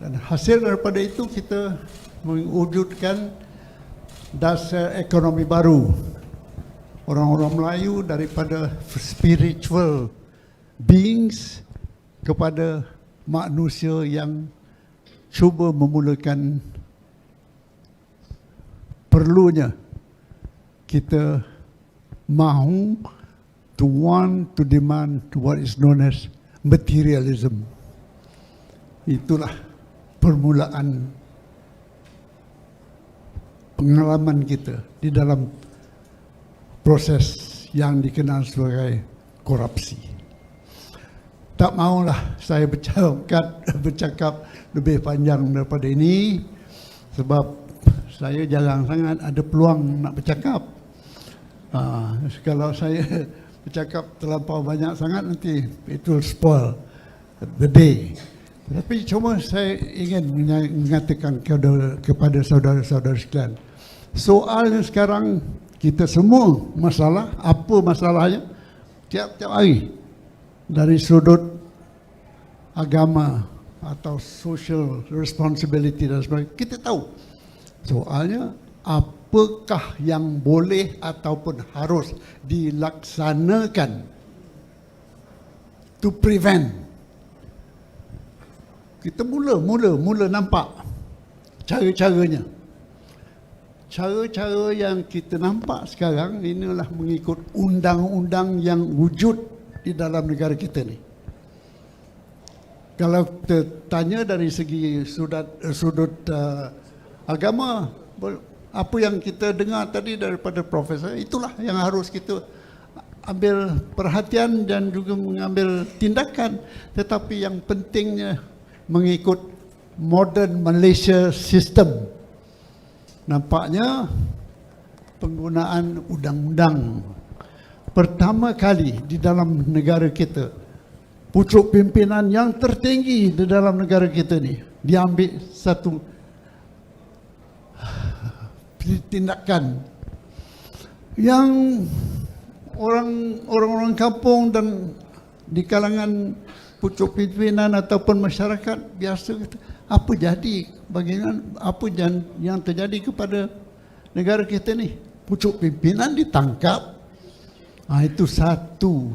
Dan hasil daripada itu kita mewujudkan dasar ekonomi baru. Orang-orang Melayu daripada spiritual beings kepada manusia yang cuba memulakan perlunya kita mahu to want to demand what is known as materialism. Itulah permulaan pengalaman kita di dalam proses yang dikenal sebagai korupsi. Tak maulah saya bercakap lebih panjang daripada ini sebab saya jarang sangat ada peluang nak bercakap. Kalau saya bercakap terlampau banyak sangat nanti it will spoil the day. Tapi cuma saya ingin mengatakan kepada saudara-saudara sekalian, soalnya sekarang kita semua masalah, apa masalahnya? Tiap-tiap hari dari sudut agama atau social responsibility dan sebagainya, kita tahu soalnya apakah yang boleh ataupun harus dilaksanakan to prevent. Kita mula nampak cara-caranya. Cara-cara yang kita nampak sekarang inilah mengikut undang-undang yang wujud di dalam negara kita ni. Kalau kita tanya dari segi sudut agama, apa yang kita dengar tadi daripada profesor, itulah yang harus kita ambil perhatian dan juga mengambil tindakan. Tetapi yang pentingnya mengikut modern Malaysia system. Nampaknya penggunaan undang-undang pertama kali di dalam negara kita, pucuk pimpinan yang tertinggi di dalam negara kita ni diambil satu tindakan yang orang-orang kampung dan di kalangan pucuk pimpinan ataupun masyarakat biasa kata, apa jadi bagaimana apa yang terjadi kepada negara kita ni, pucuk pimpinan ditangkap. Itu satu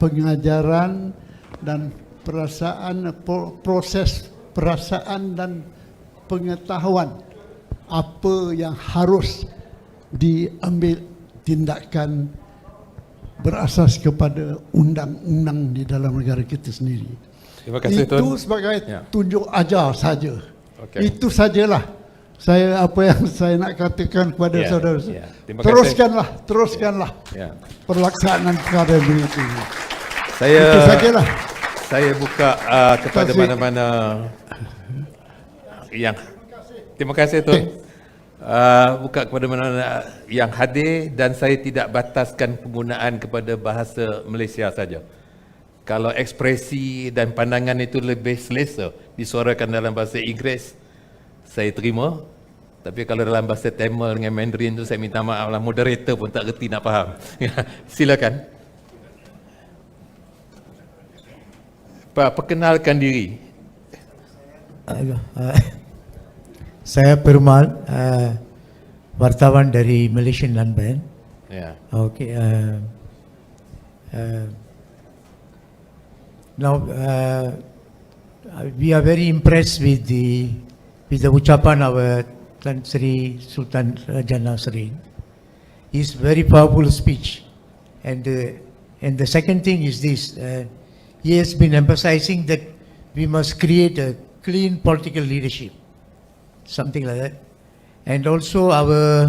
pengajaran dan perasaan, proses perasaan dan pengetahuan apa yang harus diambil tindakan berasas kepada undang-undang di dalam negara kita sendiri. Terima kasih, Itu Tun. sebagai Ya. tunjuk ajar saja. Okey. Itu sajalah saya apa yang saya nak katakan kepada Ya, saudara. ya. Terima kasih. Teruskanlah Ya. pelaksanaan perkara begitu. Saya Itu sajalah. Saya buka kepada kasih. mana-mana yang terima kasih Tun. Buka kepada mana-mana yang hadir dan saya tidak bataskan penggunaan kepada bahasa Malaysia saja. Kalau ekspresi dan pandangan itu lebih selesa disuarakan dalam bahasa Inggeris, saya terima. Tapi kalau dalam bahasa Tamil dengan Mandarin tu saya minta maaf lah, moderator pun tak reti nak faham. Silakan. Perkenalkan diri. Saya Perumal, wartawan dari Malaysian Landband. Ya. Okay. Now we are very impressed with the ucapan our Tan Sri Sultan Raja Nasruddin. His very powerful speech, and the second thing is this: he has been emphasizing that we must create a clean political leadership. Something like that. And also our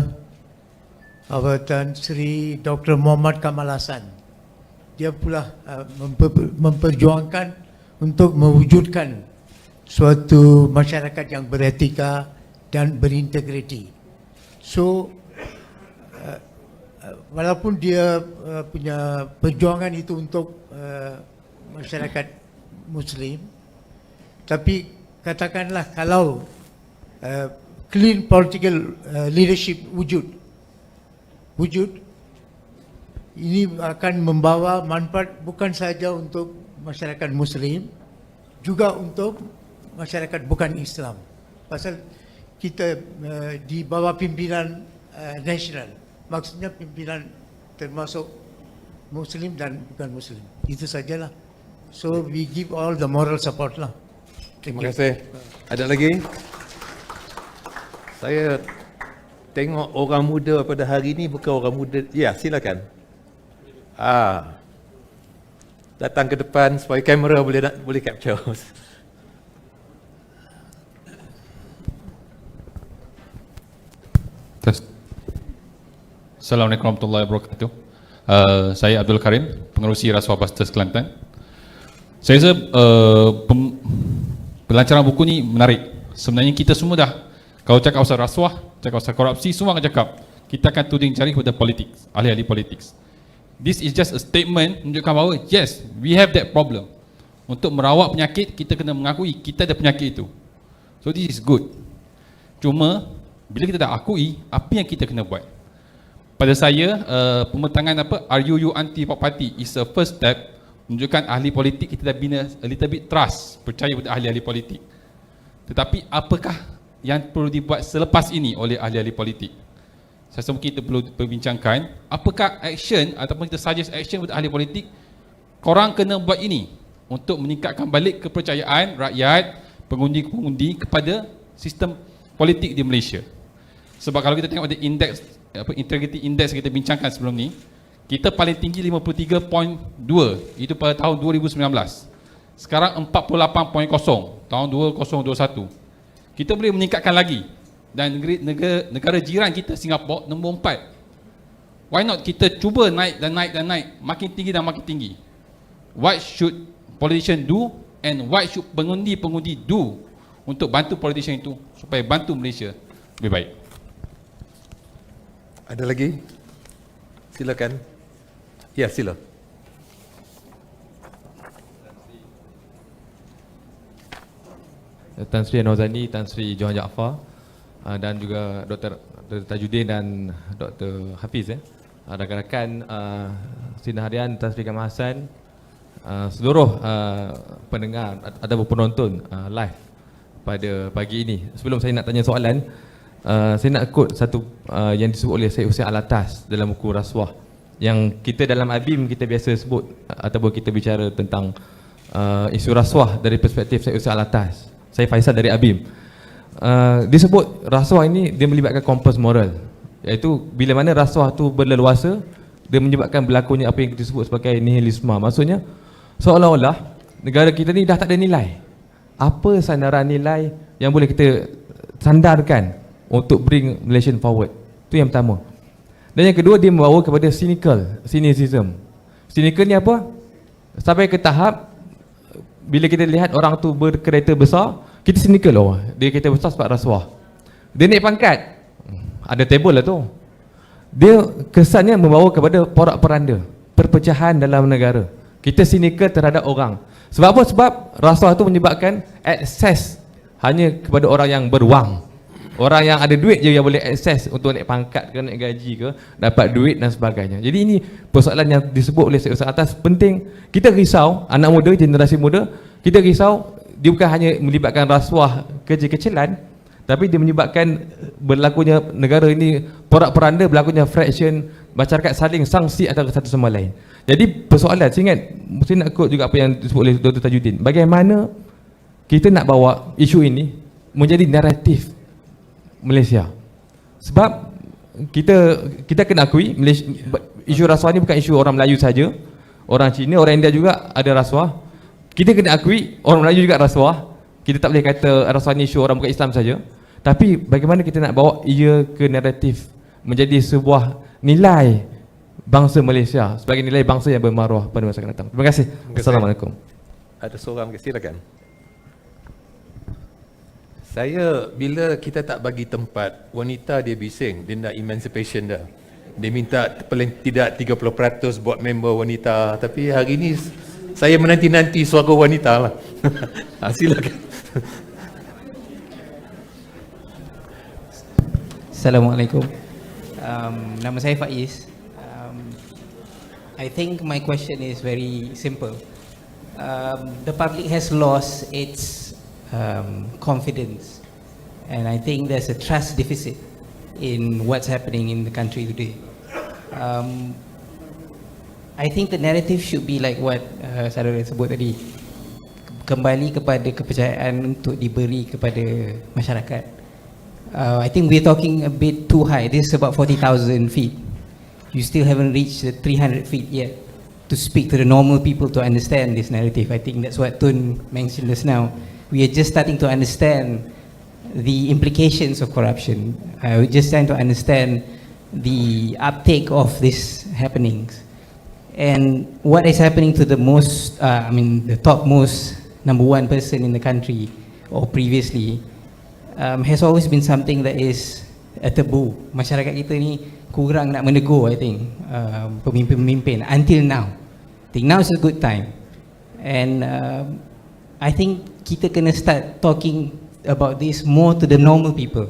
Tan Sri Dr. Muhammad Kamal Hassan, dia pula memperjuangkan untuk mewujudkan suatu masyarakat yang beretika dan berintegriti. So walaupun dia punya perjuangan itu untuk masyarakat Muslim, tapi katakanlah kalau clean political leadership wujud, ini akan membawa manfaat bukan saja untuk masyarakat Muslim, juga untuk masyarakat bukan Islam. Pasal kita di bawah pimpinan nasional, maksudnya pimpinan termasuk Muslim dan bukan Muslim. Itu sajalah. So we give all the moral support lah. Terima kasih. Ada lagi? Saya tengok orang muda pada hari ini bukan orang muda. Ya, silakan. Datang ke depan supaya kamera boleh capture. Assalamualaikum warahmatullahi wabarakatuh. Saya Abdul Karim, pengerusi Rasuah Busters Kelantan. Saya rasa pelancaran buku ni menarik. Sebenarnya kita semua dah, kalau cakap pasal rasuah, cakap pasal korupsi, semua akan cakap kita akan tuding jari kepada politik, ahli-ahli politik. This is just a statement menunjukkan bahawa yes, we have that problem. Untuk merawat penyakit, kita kena mengakui kita ada penyakit itu. So this is good. Cuma bila kita dah akui, apa yang kita kena buat? Pada saya, pemetangan RUU Anti-Pop Party is a first step menunjukkan ahli politik kita dah bina a little bit trust, percaya pada ahli-ahli politik. Tetapi apakah yang perlu dibuat selepas ini oleh ahli-ahli politik? Saya rasa mungkin kita perlu perbincangkan apakah action ataupun kita suggest action kepada ahli politik. Korang kena buat ini untuk meningkatkan balik kepercayaan rakyat, pengundi-pengundi kepada sistem politik di Malaysia. Sebab kalau kita tengok ada indeks, integrity index kita bincangkan sebelum ni, kita paling tinggi 53.2, itu pada tahun 2019. Sekarang 48.0 tahun 2021. Kita boleh meningkatkan lagi. Dan negara jiran kita Singapura nombor 4. Why not kita cuba naik dan naik dan naik, makin tinggi dan makin tinggi. What should politician do and what should pengundi-pengundi do untuk bantu politician itu supaya bantu Malaysia lebih baik. Ada lagi? Silakan. Ya, sila. Tan Sri Anwazani, Tan Sri Johan Jaafar dan juga Dr. Tajuddin dan Dr. Hafiz rakan-rakan Sidang Harian, Tan Sri Kamal Hassan, seluruh pendengar atau penonton live pada pagi ini. Sebelum saya nak tanya soalan, saya nak quote satu yang disebut oleh Syed Hussein Alatas dalam buku Rasuah, yang kita dalam ABIM kita biasa sebut ataupun kita bicara tentang isu rasuah dari perspektif Syed Hussein Alatas. Saya Faisal dari ABIM. Disebut rasuah ini dia melibatkan kompas moral, iaitu bila mana rasuah tu berleluasa, dia menyebabkan berlakunya apa yang kita sebut sebagai nihilisme. Maksudnya seolah-olah negara kita ni dah tak ada nilai. Apa sandaran nilai yang boleh kita sandarkan untuk bring Malaysian forward? Itu yang pertama. Dan yang kedua, dia membawa kepada cynicism. Cynical ni apa? Sampai ke tahap bila kita lihat orang tu berkereta besar, kita cynical, oh, dia kereta besar sebab rasuah. Dia naik pangkat, ada table lah tu. Dia kesannya membawa kepada porak-poranda, perpecahan dalam negara. Kita cynical terhadap orang. Sebab apa? Sebab rasuah tu menyebabkan akses hanya kepada orang yang berwang. Orang yang ada duit je yang boleh akses untuk naik pangkat ke, naik gaji ke, dapat duit dan sebagainya. Jadi ini persoalan yang disebut oleh Syed Hussein Alatas penting. Kita risau, anak muda, generasi muda, kita risau dia bukan hanya melibatkan rasuah kecil-kecilan, tapi dia menyebabkan berlakunya negara ini porak-poranda, berlakunya fraction, masyarakat saling sangsi antara satu sama lain. Jadi persoalan, saya ingat, saya nak quote juga apa yang disebut oleh Dr. Tajuddin. Bagaimana kita nak bawa isu ini menjadi naratif Malaysia. Sebab kita kena akui Malaysia, isu rasuah ni bukan isu orang Melayu saja. Orang Cina, orang India juga ada rasuah. Kita kena akui orang Melayu juga rasuah. Kita tak boleh kata rasuah ni isu orang bukan Islam saja. Tapi bagaimana kita nak bawa ia ke naratif menjadi sebuah nilai bangsa Malaysia sebagai nilai bangsa yang bermaruah pada masa akan datang. Terima kasih. Assalamualaikum. Ada seorang, silakan. Saya, bila kita tak bagi tempat, wanita dia bising, dia nak emancipation dah. Dia minta paling tidak 30% buat member wanita. Tapi hari ni saya menanti-nanti suara wanita lah. Silakan. Assalamualaikum. Nama saya Faiz. I think my question is very simple. The public has lost its confidence, and I think there's a trust deficit in what's happening in the country today. I think the narrative should be like what saudara sebut tadi, kembali kepada kepercayaan untuk diberi kepada masyarakat. I think we're talking a bit too high. This is about 40,000 feet. You still haven't reached the 300 feet yet to speak to the normal people to understand this narrative. I think that's what Tun mentioned just now. We are just starting to understand the implications of corruption. We're just trying to understand the uptake of these happenings. And what is happening to the most, the topmost #1 person in the country or previously has always been something that is a taboo. Masyarakat kita ni kurang nak menegur, I think, pemimpin-pemimpin until now. I think now is a good time. And I think kita kena start talking about this more to the normal people.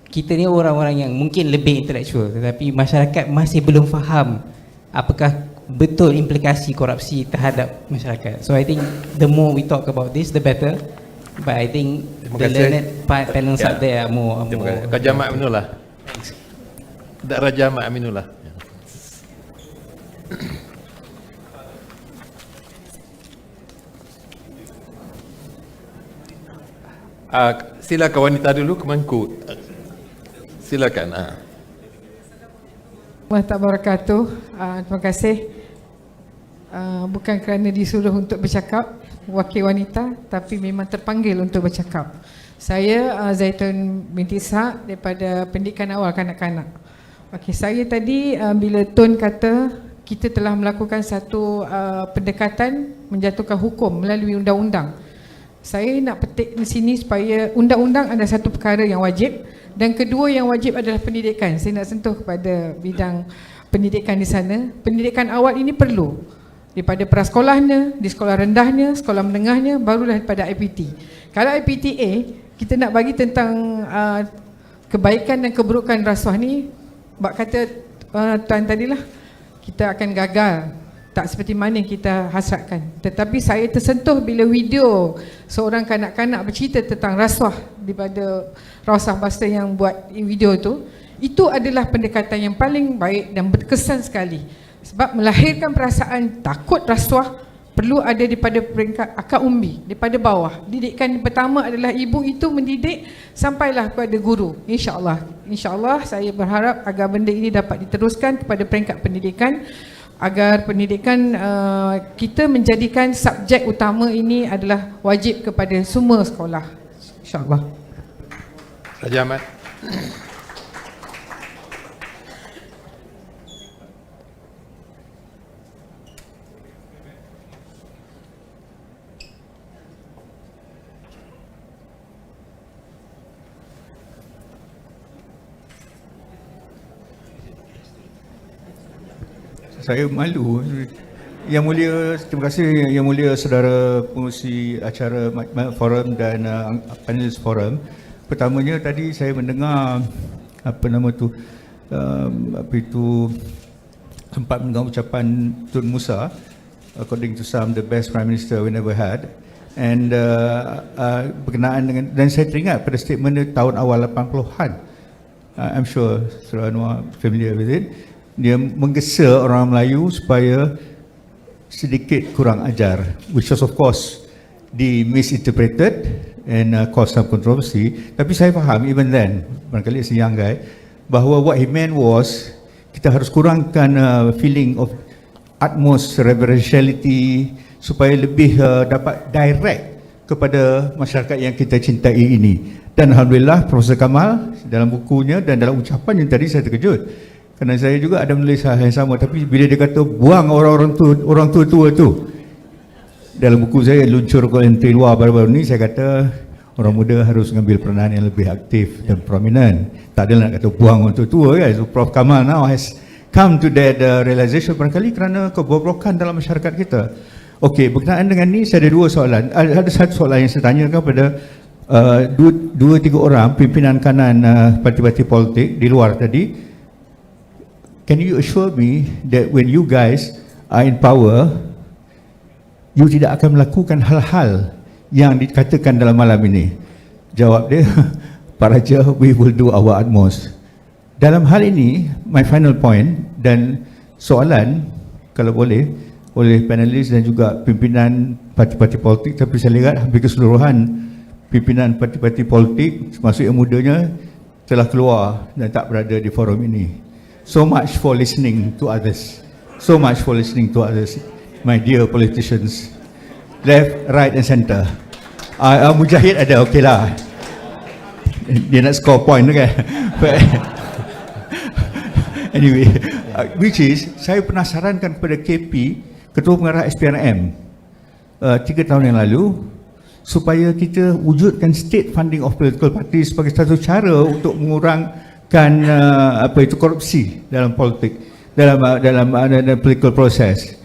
Kita ni orang-orang yang mungkin lebih intellectual, tetapi masyarakat masih belum faham apakah betul implikasi korupsi terhadap masyarakat. So I think the more we talk about this, the better. But I think the learned panels out there are more. Raja Ahmad Aminullah. Raja Ahmad Aminullah. Silakan wanita dulu, Kemenku. Silakan. Wabarakatuh. Terima kasih. Bukan kerana disuruh untuk bercakap, wakil wanita, tapi memang terpanggil untuk bercakap. Saya Zaitun binti Ishaq daripada Pendidikan Awal Kanak-kanak. Okey, saya tadi bila Tun kata kita telah melakukan satu pendekatan menjatuhkan hukum melalui undang-undang. Saya nak petik di sini supaya undang-undang ada satu perkara yang wajib, dan kedua yang wajib adalah pendidikan. Saya nak sentuh kepada bidang pendidikan di sana. Pendidikan awal ini perlu daripada prasekolahnya, di sekolah rendahnya, sekolah menengahnya, barulah daripada IPT. Kalau IPTA, kita nak bagi tentang kebaikan dan keburukan rasuah ni, bak kata tuan tadilah, kita akan gagal, tak seperti mana yang kita hasratkan. Tetapi saya tersentuh bila video seorang kanak-kanak bercerita tentang rasuah daripada Rawsah Buster yang buat video tu. Itu adalah pendekatan yang paling baik dan berkesan sekali. Sebab melahirkan perasaan takut rasuah perlu ada daripada peringkat akar umbi, daripada bawah. Didikan pertama adalah ibu itu mendidik sampailah kepada guru. InsyaAllah saya berharap agar benda ini dapat diteruskan kepada peringkat pendidikan, agar pendidikan kita menjadikan subjek utama ini adalah wajib kepada semua sekolah. InsyaAllah. Raja Ahmad. Saya malu. Yang Mulia, terima kasih Yang Mulia Saudara Pengurusi acara forum dan panelis forum. Pertamanya tadi saya mendengar sempat mendengar ucapan Tun Musa, according to some the best prime minister we never had, and berkenaan dengan, dan saya teringat pada statement dia tahun awal 80-an. I'm sure Saudara Anwar familiar with it. Dia menggesa orang Melayu supaya sedikit kurang ajar, which was of course misinterpreted and caused some controversy. Tapi saya faham even then, barangkali as a young guy, bahawa what he meant was kita harus kurangkan feeling of utmost reverentiality supaya lebih dapat direct kepada masyarakat yang kita cintai ini. Dan Alhamdulillah Profesor Kamal dalam bukunya dan dalam ucapan yang tadi saya terkejut, kerana saya juga ada menulis hal yang sama, tapi bila dia kata buang orang tua tu, dalam buku saya luncur ke entry luar baru-baru ni, saya kata orang muda harus mengambil peranan yang lebih aktif dan prominent. Tak adalah nak kata buang orang tua kan. So Prof Kamal now has come to that realization barangkali kerana kebobrokan dalam masyarakat kita. Okey, berkenaan dengan ni saya ada dua soalan. Ada satu soalan yang saya tanyakan kepada dua tiga orang pimpinan kanan parti-parti politik di luar tadi. Can you assure me that when you guys are in power, you tidak akan melakukan hal-hal yang dikatakan dalam malam ini? Jawab dia, Pak Raja, we will do our utmost. Dalam hal ini, my final point dan soalan, kalau boleh, oleh panelis dan juga pimpinan parti-parti politik, tapi saya lihat hampir keseluruhan pimpinan parti-parti politik, termasuk yang mudanya, telah keluar dan tak berada di forum ini. So much for listening to others. So much for listening to others, my dear politicians. Left, right and centre. Mujahid ada, okey lah. Dia nak score point tu kan. Anyway, which is, saya pernah sarankan kepada KP, Ketua Pengarah SPRM, 3 tahun yang lalu, supaya kita wujudkan state funding of political parties sebagai satu cara untuk mengurangkan korupsi dalam politik, dalam political process.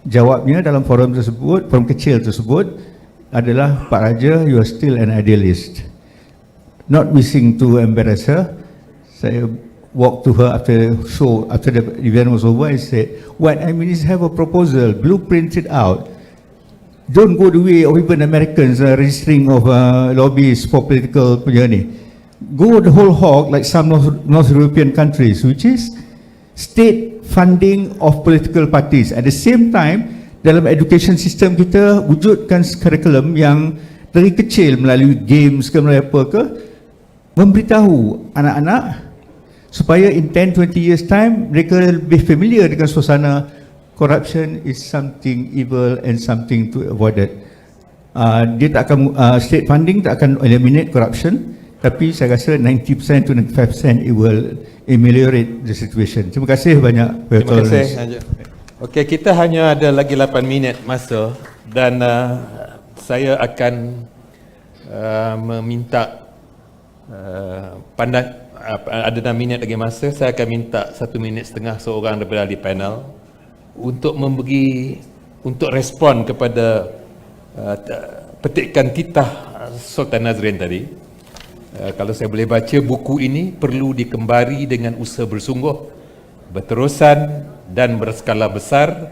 Jawabnya dalam forum tersebut, forum kecil tersebut adalah, Pak Raja, you are still an idealist. Not wishing to embarrass her, saya walked to her after the event was over. I said, what I mean is have a proposal, blueprinted out. Don't go the way of even Americans registering of lobbyists for political punya ni. Go the whole hog like some North European countries, which is state funding of political parties. At the same time, dalam education system kita wujudkan curriculum yang dari kecil melalui games ke melalui apa ke, memberitahu anak-anak supaya in 10-20 years time mereka lebih familiar dengan suasana corruption is something evil and something to avoid it. Dia tak akan state funding tak akan eliminate corruption, tapi saya rasa 90% to 95% it will ameliorate the situation. Terima kasih banyak. Terima kasih. Okey, kita hanya ada lagi 8 minit masa dan saya akan meminta ada 6 minit lagi masa, saya akan minta 1 minit setengah seorang daripada ahli panel untuk untuk respon kepada petikan titah Sultan Nazrin tadi. Kalau saya boleh baca, buku ini perlu dikembari dengan usaha bersungguh, berterusan dan berskala besar,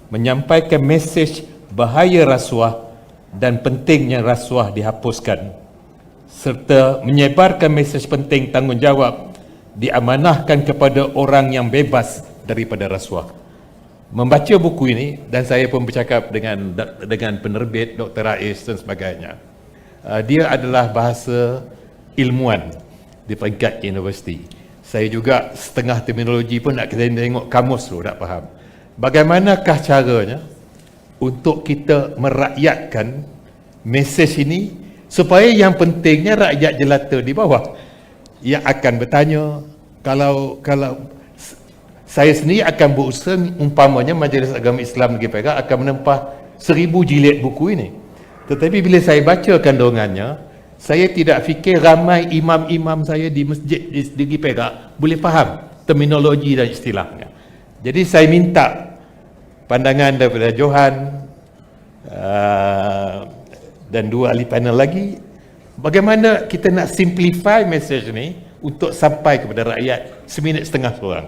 menyampaikan mesej bahaya rasuah dan pentingnya rasuah dihapuskan, serta menyebarkan mesej penting tanggungjawab diamanahkan kepada orang yang bebas daripada rasuah. Membaca buku ini, dan saya pun bercakap dengan penerbit Dr. Rais dan sebagainya, dia adalah bahasa ilmuwan di peringkat universiti. Saya juga setengah terminologi pun nak kena tengok kamus dulu, nak faham bagaimanakah caranya untuk kita merakyatkan mesej ini, supaya yang pentingnya rakyat jelata di bawah yang akan bertanya. Kalau saya sendiri akan berusaha, umpamanya Majlis Agama Islam Negeri Perak akan menempah 1000 jilid buku ini, tetapi bila saya bacakan dorongannya, saya tidak fikir ramai imam-imam saya di masjid di Negeri Perak boleh faham terminologi dan istilahnya. Jadi saya minta pandangan daripada Johan dan 2 ahli panel lagi, bagaimana kita nak simplify message ni untuk sampai kepada rakyat 1.5 minit seorang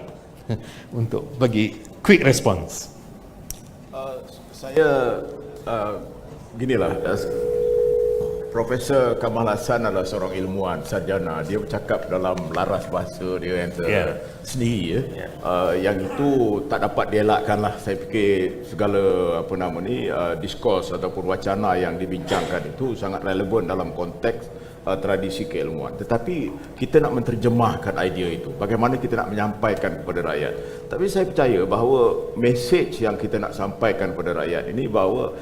untuk bagi quick response. Saya ginilah, Profesor Kamal Hassan adalah seorang ilmuwan, sarjana. Dia bercakap dalam laras bahasa dia yang sendiri, yang itu tak dapat dielakkan lah. Saya fikir segala diskurs ataupun wacana yang dibincangkan itu sangat relevan dalam konteks tradisi keilmuan. Tetapi kita nak menterjemahkan idea itu, bagaimana kita nak menyampaikan kepada rakyat. Tapi saya percaya bahawa mesej yang kita nak sampaikan kepada rakyat ini bahawa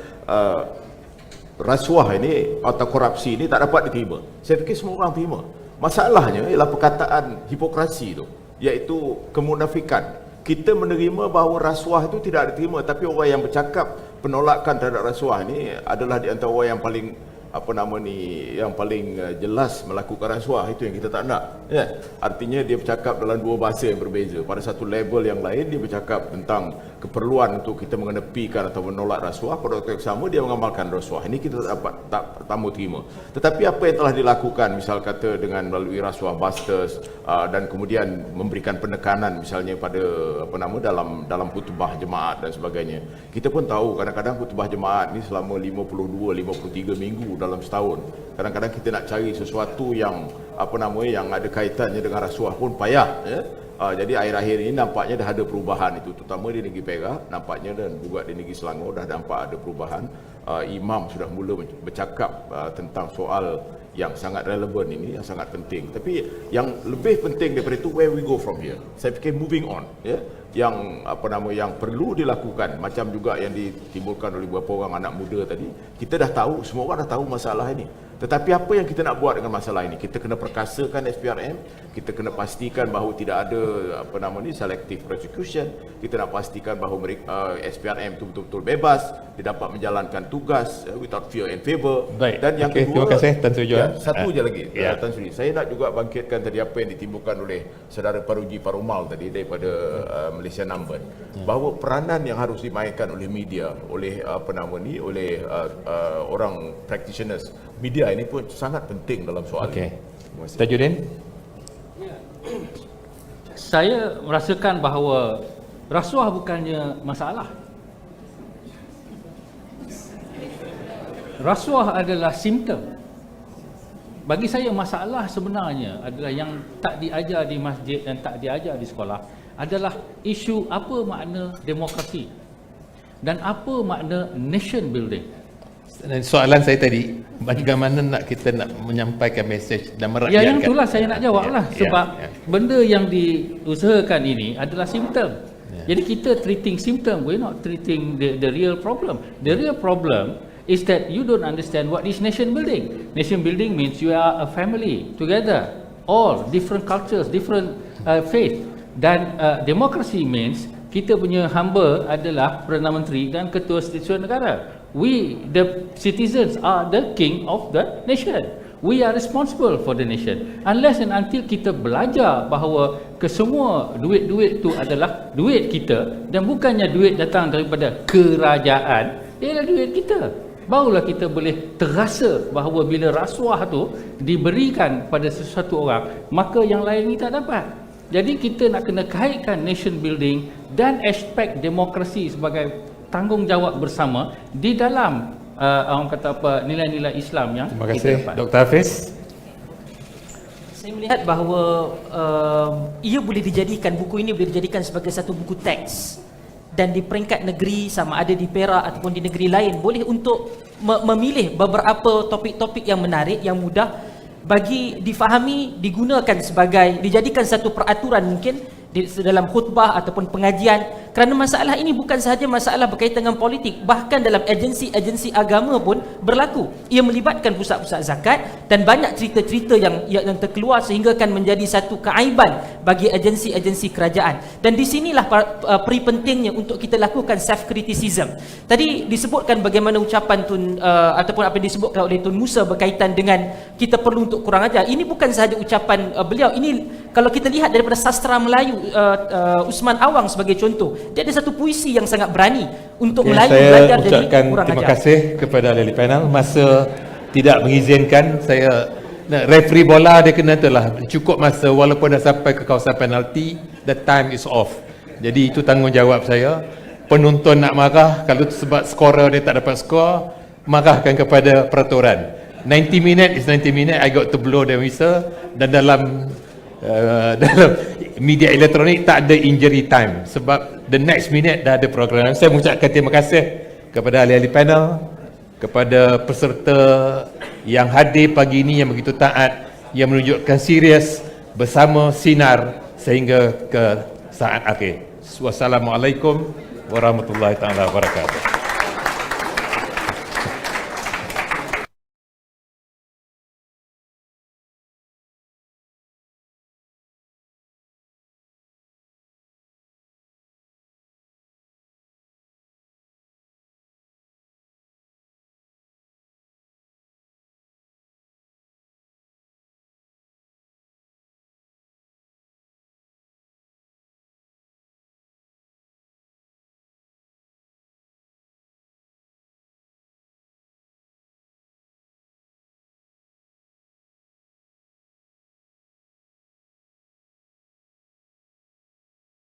rasuah ini atau korupsi ini tak dapat diterima. Saya fikir semua orang terima. Masalahnya ialah perkataan hipokrasi itu, iaitu kemunafikan. Kita menerima bahawa rasuah itu tidak diterima, tapi orang yang bercakap penolakan terhadap rasuah ini adalah di antara orang yang paling yang paling jelas melakukan rasuah. Itu yang kita tak nak, ya. Artinya dia bercakap dalam 2 bahasa yang berbeza. Pada satu level yang lain dia bercakap tentang keperluan untuk kita mengenepikan atau menolak rasuah, pada waktu yang sama dia mengamalkan rasuah. Ini kita tak mahu terima. Tetapi apa yang telah dilakukan, misal kata dengan melalui rasuah busters, dan kemudian memberikan penekanan misalnya pada dalam khutbah jemaat dan sebagainya. Kita pun tahu kadang-kadang khutbah jemaat ni selama 52-53 minggu dalam setahun. Kadang-kadang kita nak cari sesuatu yang yang ada kaitannya dengan rasuah pun payah, ya. Jadi akhir-akhir ini nampaknya dah ada perubahan itu, terutama di Negeri Perak nampaknya, dan juga di Negeri Selangor dah nampak ada perubahan. Imam sudah mula bercakap tentang soal yang sangat relevan ini, yang sangat penting. Tapi yang lebih penting daripada itu, where we go from here. Saya fikir moving on, ya. Yang yang perlu dilakukan, macam juga yang ditimbulkan oleh beberapa orang anak muda tadi, kita dah tahu, semua orang dah tahu masalah ini. Tetapi apa yang kita nak buat dengan masalah ini? Kita kena perkasakan SPRM, kita kena pastikan bahawa tidak ada selective prosecution, kita nak pastikan bahawa SPRM itu betul-betul bebas, dia dapat menjalankan tugas without fear and favor. Baik. Dan yang kedua, terima kasih Tan Sri Johan. Satu je lagi, Tan Sri, saya nak juga bangkitkan tadi apa yang ditimbulkan oleh saudara Paruji Parumal tadi daripada Malaysia Namban, bahawa peranan yang harus dimainkan oleh media, oleh oleh orang practitioners media ini pun sangat penting dalam soal ini. Tajuddin? Saya merasakan bahawa rasuah bukannya masalah. Rasuah adalah simptom. Bagi saya masalah sebenarnya adalah yang tak diajar di masjid dan tak diajar di sekolah adalah isu apa makna demokrasi dan apa makna nation building. Soalan saya tadi, bagaimana nak kita nak menyampaikan mesej dan merakyatkan? Ya, yang itulah saya nak jawablah, sebab benda yang diusahakan ini adalah simptom. Jadi kita treating symptom, we're not treating the real problem. The real problem is that you don't understand what is nation building. Nation building means you are a family together, all different cultures, different faith. Dan democracy means kita punya hamba adalah Perdana Menteri dan Ketua Setiausaha Negara. We, the citizens, are the king of the nation. we are responsible for the nation. Unless and until kita belajar bahawa kesemua duit-duit tu adalah duit kita dan bukannya duit datang daripada kerajaan, ialah duit kita. Barulah kita boleh terasa bahawa bila rasuah tu diberikan pada sesuatu orang, maka yang lain ni tak dapat. Jadi kita nak kena kaitkan nation building dan aspek demokrasi sebagai tanggungjawab bersama di dalam orang kata apa, nilai-nilai Islam yang Terima kita kasih dapat. Dr. Hafiz. Saya melihat bahawa ia boleh dijadikan, buku ini boleh dijadikan sebagai satu buku teks, dan di peringkat negeri sama ada di Perak ataupun di negeri lain boleh untuk memilih beberapa topik-topik yang menarik, yang mudah bagi difahami, digunakan sebagai, dijadikan satu peraturan mungkin di dalam khutbah ataupun pengajian, kerana masalah ini bukan sahaja masalah berkaitan dengan politik, bahkan dalam agensi-agensi agama pun berlaku. Ia melibatkan pusat-pusat zakat dan banyak cerita-cerita yang terkeluar sehingga kan menjadi satu keaiban bagi agensi-agensi kerajaan. Dan di sinilah peri pentingnya untuk kita lakukan self criticism. Tadi disebutkan bagaimana ucapan Tun ataupun apa yang disebutkan oleh Tun Musa berkaitan dengan kita perlu untuk kurang ajar. Ini bukan sahaja ucapan beliau, ini kalau kita lihat daripada sastra Melayu, Usman Awang sebagai contoh, dia ada satu puisi yang sangat berani untuk Melayu belajar jadi ucapkan kurang terima ajar. kasih kepada ahli panel. Masa tidak mengizinkan saya referee bola, dia kena telah cukup masa walaupun dah sampai ke kawasan penalti, the time is off. Jadi itu tanggungjawab saya. Penonton nak marah kalau sebab scorer dia tak dapat skor, marahkan kepada peraturan. 90 minit is 90 minit, I got to blow the whistle. Dan dalam media elektronik tak ada injury time sebab the next minute dah ada program. Saya mengucapkan terima kasih kepada ahli-ahli panel, kepada peserta yang hadir pagi ini yang begitu taat, yang menunjukkan serius bersama sinar sehingga ke saat akhir. Wassalamualaikum warahmatullahi taala wabarakatuh.